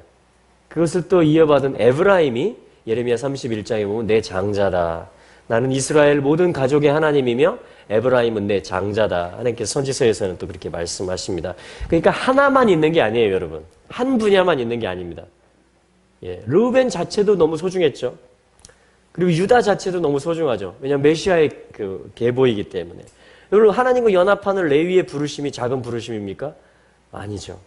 그것을 또 이어받은 에브라임이 예레미야 31장에 보면 내 장자다. 나는 이스라엘 모든 가족의 하나님이며 에브라임은 내 장자다. 하나님께서 선지서에서는 또 그렇게 말씀하십니다. 그러니까 하나만 있는 게 아니에요, 여러분. 한 분야만 있는 게 아닙니다. 예, 르우벤 자체도 너무 소중했죠. 그리고 유다 자체도 너무 소중하죠. 왜냐하면 메시아의 그 계보이기 때문에. 여러분 하나님과 연합하는 레위의 부르심이 작은 부르심입니까? 아니죠.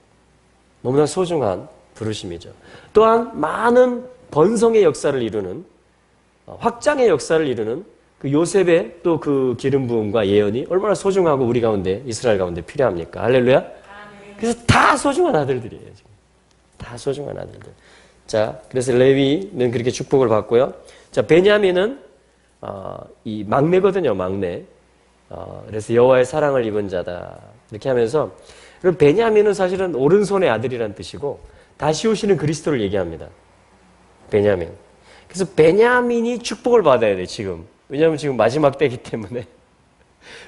너무나 소중한 부르심이죠. 또한 많은 번성의 역사를 이루는 확장의 역사를 이루는 그 요셉의 또 그 기름 부음과 예언이 얼마나 소중하고 우리 가운데 이스라엘 가운데 필요합니까? 할렐루야. 그래서 다 소중한 아들들이에요. 지금. 다 소중한 아들들. 자, 그래서 레위는 그렇게 축복을 받고요. 자, 베냐민은 이 막내거든요, 막내. 그래서 여호와의 사랑을 입은 자다. 이렇게 하면서 그럼 베냐민은 사실은 오른손의 아들이란 뜻이고 다시 오시는 그리스도를 얘기합니다. 베냐민. 그래서 베냐민이 축복을 받아야 돼, 지금. 왜냐하면 지금 마지막 때이기 때문에.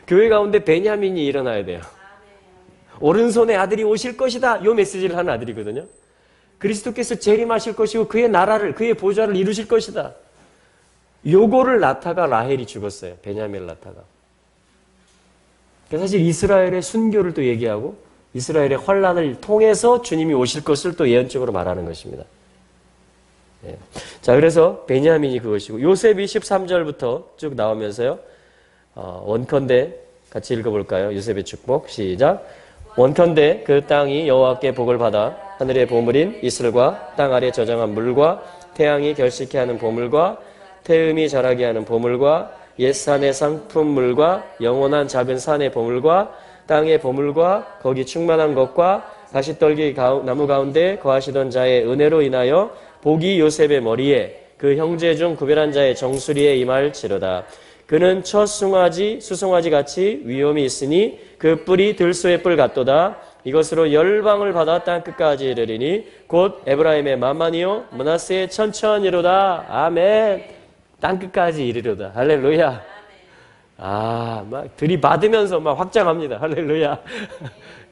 교회 가운데 베냐민이 일어나야 돼요. 오른손의 아들이 오실 것이다. 이 메시지를 하는 아들이거든요. 그리스도께서 재림하실 것이고 그의 나라를, 그의 보좌를 이루실 것이다. 요거를 낳다가 라헬이 죽었어요. 베냐민을 낳다가. 사실 이스라엘의 순교를 또 얘기하고 이스라엘의 환란을 통해서 주님이 오실 것을 또 예언적으로 말하는 것입니다. 예. 자, 그래서 베냐민이 그것이고 요셉이 13절부터 쭉 나오면서요. 원컨대 같이 읽어볼까요? 요셉의 축복 시작. 원컨대 그 땅이 여호와께 복을 받아 하늘의 보물인 이슬과 땅 아래 저장한 물과 태양이 결식케 하는 보물과 태음이 자라게 하는 보물과 옛산의 상품물과 영원한 작은 산의 보물과 땅의 보물과 거기 충만한 것과 가시떨기 나무 가운데 거하시던 자의 은혜로 인하여 복이 요셉의 머리에 그 형제 중 구별한 자의 정수리에 임할지로다. 그는 첫 수송아지 같이 위엄이 있으니 그 뿔이 들소의 뿔 같도다. 이것으로 열방을 받아 땅끝까지 이르리니 곧 에브라임의 만만이요 므낫세의 천천이로다. 아멘. 땅끝까지 이르리로다. 할렐루야. 막 들이받으면서 막 확장합니다. 할렐루야.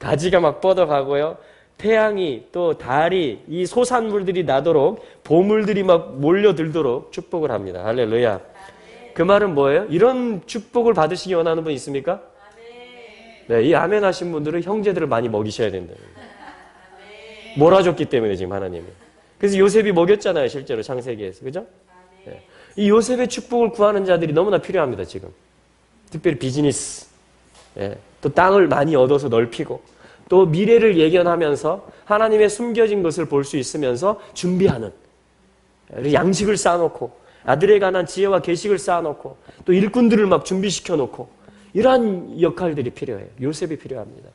가지가 막 뻗어가고요. 태양이 또 달이 이 소산물들이 나도록 보물들이 막 몰려들도록 축복을 합니다. 할렐루야. 그 말은 뭐예요? 이런 축복을 받으시기 원하는 분 있습니까? 네, 이 아멘 하신 분들은 형제들을 많이 먹이셔야 된다. 몰아줬기 때문에 지금 하나님이. 그래서 요셉이 먹였잖아요. 실제로 창세기에서. 그죠? 네. 이 요셉의 축복을 구하는 자들이 너무나 필요합니다. 지금. 특별히 비즈니스. 네. 또 땅을 많이 얻어서 넓히고 또 미래를 예견하면서 하나님의 숨겨진 것을 볼 수 있으면서 준비하는, 양식을 쌓아놓고 아들에 관한 지혜와 계식을 쌓아놓고 또 일꾼들을 막 준비시켜놓고 이러한 역할들이 필요해요. 요셉이 필요합니다.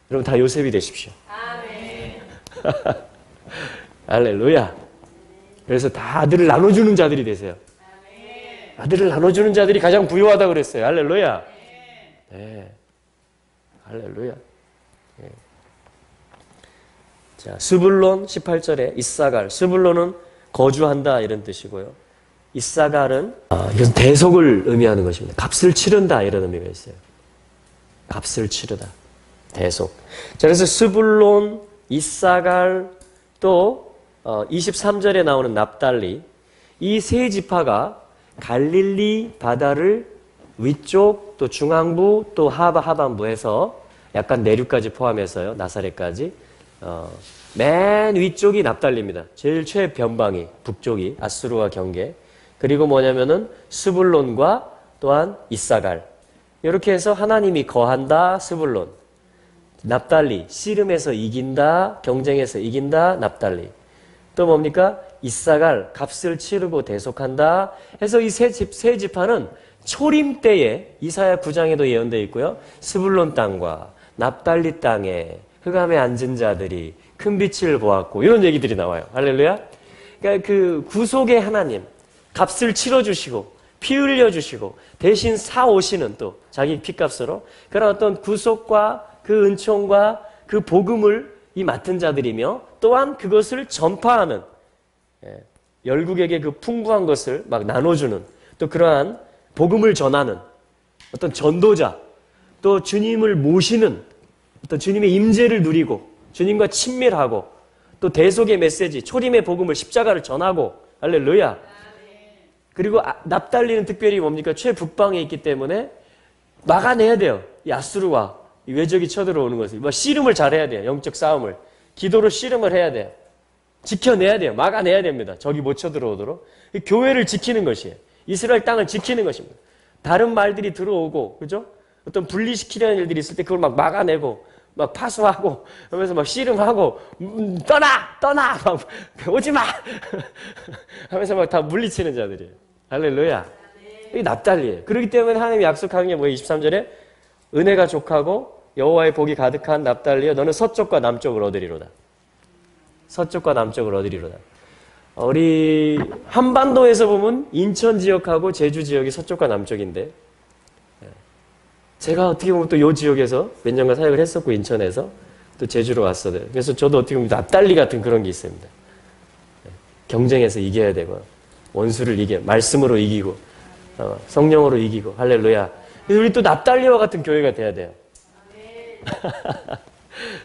여러분 다 요셉이 되십시오. 아멘. 할렐루야. 그래서 다 아들을 나눠주는 자들이 되세요. 아들을 나눠주는 자들이 가장 부유하다고 그랬어요. 할렐루야. 네. 할렐루야. 네. 자, 스불론 18절에 이사갈. 스불론은 거주한다 이런 뜻이고요. 이사갈은 이것은 대속을 의미하는 것입니다. 값을 치른다 이런 의미가 있어요. 값을 치르다. 대속. 자, 그래서 스불론, 이사갈, 또 23절에 나오는 납달리, 이 세 지파가 갈릴리 바다를 위쪽, 또 중앙부, 또 하반부에서 약간 내륙까지 포함해서요. 나사렛까지. 맨 위쪽이 납달리입니다. 제일 최변방이 북쪽이 아수르와 경계. 그리고 뭐냐면은 스불론과 또한 이사갈. 이렇게 해서 하나님이 거한다 스불론. 납달리, 씨름에서 이긴다, 경쟁에서 이긴다, 납달리. 또 뭡니까? 이사갈, 값을 치르고 대속한다 해서 이 세 지파는 초림 때에 이사야 9장에도 예언되어 있고요. 스불론 땅과 납달리 땅에 흑암에 앉은 자들이 큰 빛을 보았고 이런 얘기들이 나와요. 할렐루야. 그러니까 그 구속의 하나님, 값을 치러주시고 피 흘려주시고 대신 사오시는 또 자기 피값으로 그런 어떤 구속과 그 은총과 그 복음을 이 맡은 자들이며 또한 그것을 전파하는, 열국에게 그 풍부한 것을 막 나눠주는 또 그러한 복음을 전하는 어떤 전도자, 또 주님을 모시는 어떤 주님의 임재를 누리고 주님과 친밀하고 또 대속의 메시지, 초림의 복음을 십자가를 전하고 할렐루야. 그리고 납달리는 특별히 뭡니까? 최북방에 있기 때문에 막아내야 돼요. 이 아수르와 이 외적이 쳐들어오는 것을. 뭐 씨름을 잘해야 돼요. 영적 싸움을. 기도로 씨름을 해야 돼요. 지켜내야 돼요. 막아내야 됩니다. 적이 못 쳐들어오도록. 이 교회를 지키는 것이에요. 이스라엘 땅을 지키는 것입니다. 다른 말들이 들어오고, 그죠? 어떤 분리시키려는 일들이 있을 때 그걸 막 막아내고, 막 파수하고, 하면서 막 씨름하고, 떠나! 막, 오지 마! 하면서 막 다 물리치는 자들이에요. 할렐루야. 이게 납달리예요. 그렇기 때문에 하나님이 약속한 게 뭐예요? 23절에 은혜가 족하고 여호와의 복이 가득한 납달리여 너는 서쪽과 남쪽을 얻으리로다. 서쪽과 남쪽을 얻으리로다. 우리 한반도에서 보면 인천 지역하고 제주 지역이 서쪽과 남쪽인데 제가 어떻게 보면 또 이 지역에서 몇 년간 사역을 했었고 인천에서 또 제주로 왔어요. 그래서 저도 어떻게 보면 납달리 같은 그런 게 있습니다. 경쟁에서 이겨야 되고 원수를 말씀으로 이기고 성령으로 이기고 할렐루야. 그래서 우리 또 납달리와 같은 교회가 돼야 돼요.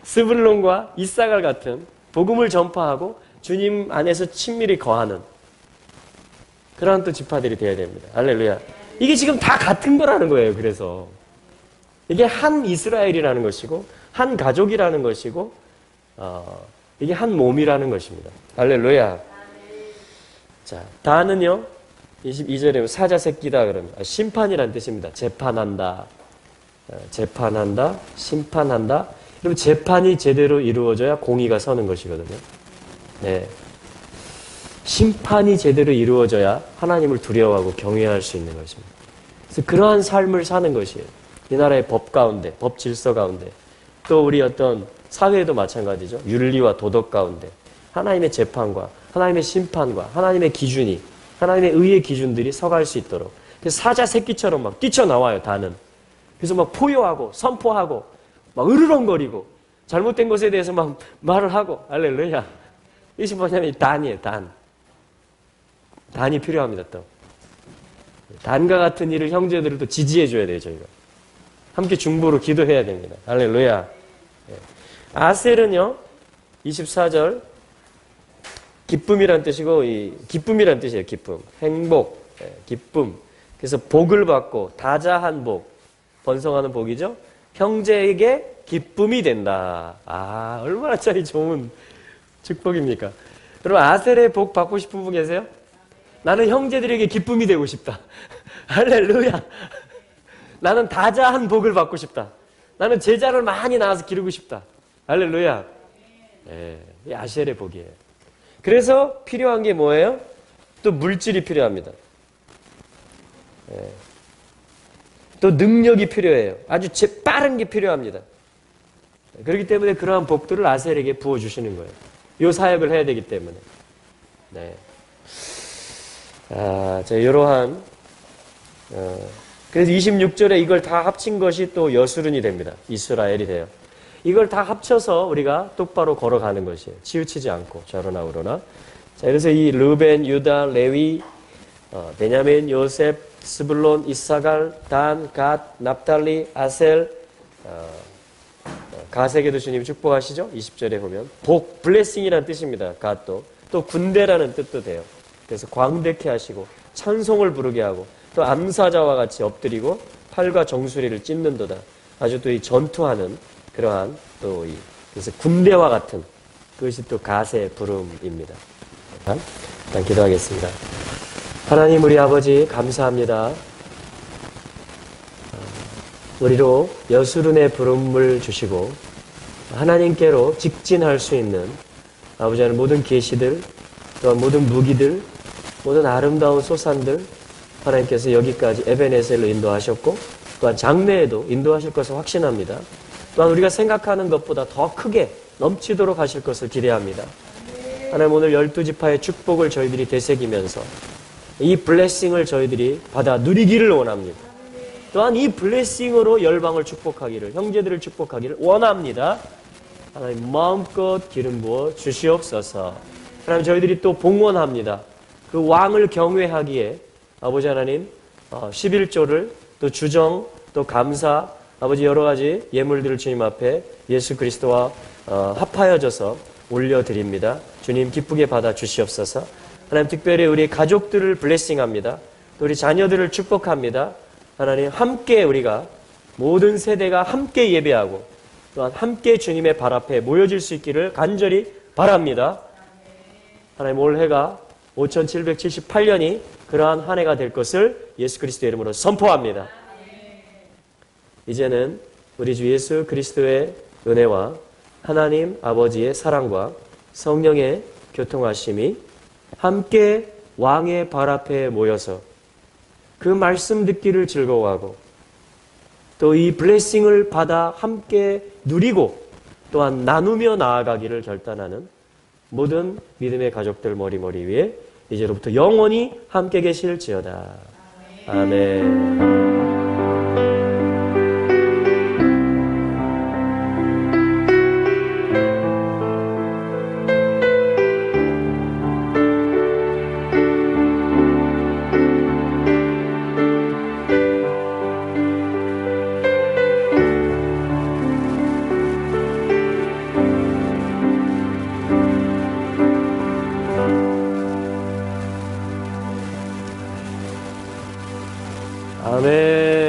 스불론과 이사갈 같은 복음을 전파하고 주님 안에서 친밀히 거하는 그러한 또 지파들이 돼야 됩니다. 할렐루야. 이게 지금 다 같은 거라는 거예요. 그래서 이게 한 이스라엘이라는 것이고 한 가족이라는 것이고 이게 한 몸이라는 것입니다. 할렐루야. 자, 다는요 22절에 사자 새끼다 그러면 심판이라는 뜻입니다. 재판한다, 재판한다, 심판한다. 그럼 재판이 제대로 이루어져야 공의가 서는 것이거든요. 네, 심판이 제대로 이루어져야 하나님을 두려워하고 경외할 수 있는 것입니다. 그래서 그러한 삶을 사는 것이에요. 이 나라의 법 가운데, 법 질서 가운데, 또 우리 어떤 사회도 마찬가지죠. 윤리와 도덕 가운데 하나님의 재판과 하나님의 심판과 하나님의 기준이, 하나님의 의의 기준들이 서갈 수 있도록. 그래서 사자 새끼처럼 막 뛰쳐나와요, 다는. 그래서 막 포효하고 선포하고 막 으르렁거리고 잘못된 것에 대해서 막 말을 하고 할렐루야. 이것이 뭐냐면 단이에요, 단. 단이 필요합니다, 또. 단과 같은 일을 형제들을 또 지지해줘야 돼요, 저희가. 함께 중보로 기도해야 됩니다. 할렐루야. 아셀은요, 24절, 기쁨이란 뜻이고, 기쁨이란 뜻이에요, 기쁨. 행복, 기쁨. 그래서 복을 받고, 다자한 복, 번성하는 복이죠. 형제에게 기쁨이 된다. 아, 얼마나 짜리 좋은 축복입니까? 여러분, 아셀의 복 받고 싶은 분 계세요? 나는 형제들에게 기쁨이 되고 싶다. 할렐루야. 나는 다자한 복을 받고 싶다. 나는 제자를 많이 낳아서 기르고 싶다. 할렐루야. 예, 이 아셀의 복이에요. 그래서 필요한 게 뭐예요? 또 물질이 필요합니다. 예. 또 능력이 필요해요. 아주 빠른 게 필요합니다. 그렇기 때문에 그러한 복들을 아셀에게 부어주시는 거예요. 이 사역을 해야 되기 때문에. 네. 이러한, 그래서 26절에 이걸 다 합친 것이 또 여수른이 됩니다. 이스라엘이 돼요. 이걸 다 합쳐서 우리가 똑바로 걸어가는 것이에요. 치우치지 않고, 저러나 우러나. 자, 그래서 이 르벤, 유다, 레위, 베냐민, 요셉, 스불론, 이사갈, 단, 갓, 납달리, 아셀, 갓에게도 주님이 축복하시죠? 20절에 보면. 복, 블레싱이라는 뜻입니다. 갓도. 또 군대라는 뜻도 돼요. 그래서 광대케 하시고, 찬송을 부르게 하고, 또 암사자와 같이 엎드리고, 팔과 정수리를 찢는도다. 아주 또 이 전투하는 그러한 또 그래서 군대와 같은 그것이 또 갓의 부름입니다. 일단 기도하겠습니다. 하나님 우리 아버지 감사합니다. 우리로 여수른의 부름을 주시고 하나님께로 직진할 수 있는 아버지 하나님 모든 계시들 또한 모든 무기들 모든 아름다운 소산들 하나님께서 여기까지 에베네셀로 인도하셨고 또한 장래에도 인도하실 것을 확신합니다. 또한 우리가 생각하는 것보다 더 크게 넘치도록 하실 것을 기대합니다. 하나님 오늘 12지파의 축복을 저희들이 되새기면서 이 블레싱을 저희들이 받아 누리기를 원합니다. 또한 이 블레싱으로 열방을 축복하기를 형제들을 축복하기를 원합니다. 하나님 마음껏 기름 부어 주시옵소서. 하나님 저희들이 또 봉헌합니다. 그 왕을 경외하기에 아버지 하나님 11조를 또 주정 또 감사 아버지 여러 가지 예물들을 주님 앞에 예수 그리스도와 합하여져서 올려드립니다. 주님 기쁘게 받아 주시옵소서. 하나님 특별히 우리 가족들을 블레싱합니다. 또 우리 자녀들을 축복합니다. 하나님 함께 우리가 모든 세대가 함께 예배하고 또한 함께 주님의 발 앞에 모여질 수 있기를 간절히 바랍니다. 하나님 올해가 5778년이 그러한 한 해가 될 것을 예수 그리스도의 이름으로 선포합니다. 이제는 우리 주 예수 그리스도의 은혜와 하나님 아버지의 사랑과 성령의 교통하심이 함께 왕의 발 앞에 모여서 그 말씀 듣기를 즐거워하고 또 이 블레싱을 받아 함께 누리고 또한 나누며 나아가기를 결단하는 모든 믿음의 가족들 머리머리 위에 이제로부터 영원히 함께 계실지어다. 아멘. 아멘.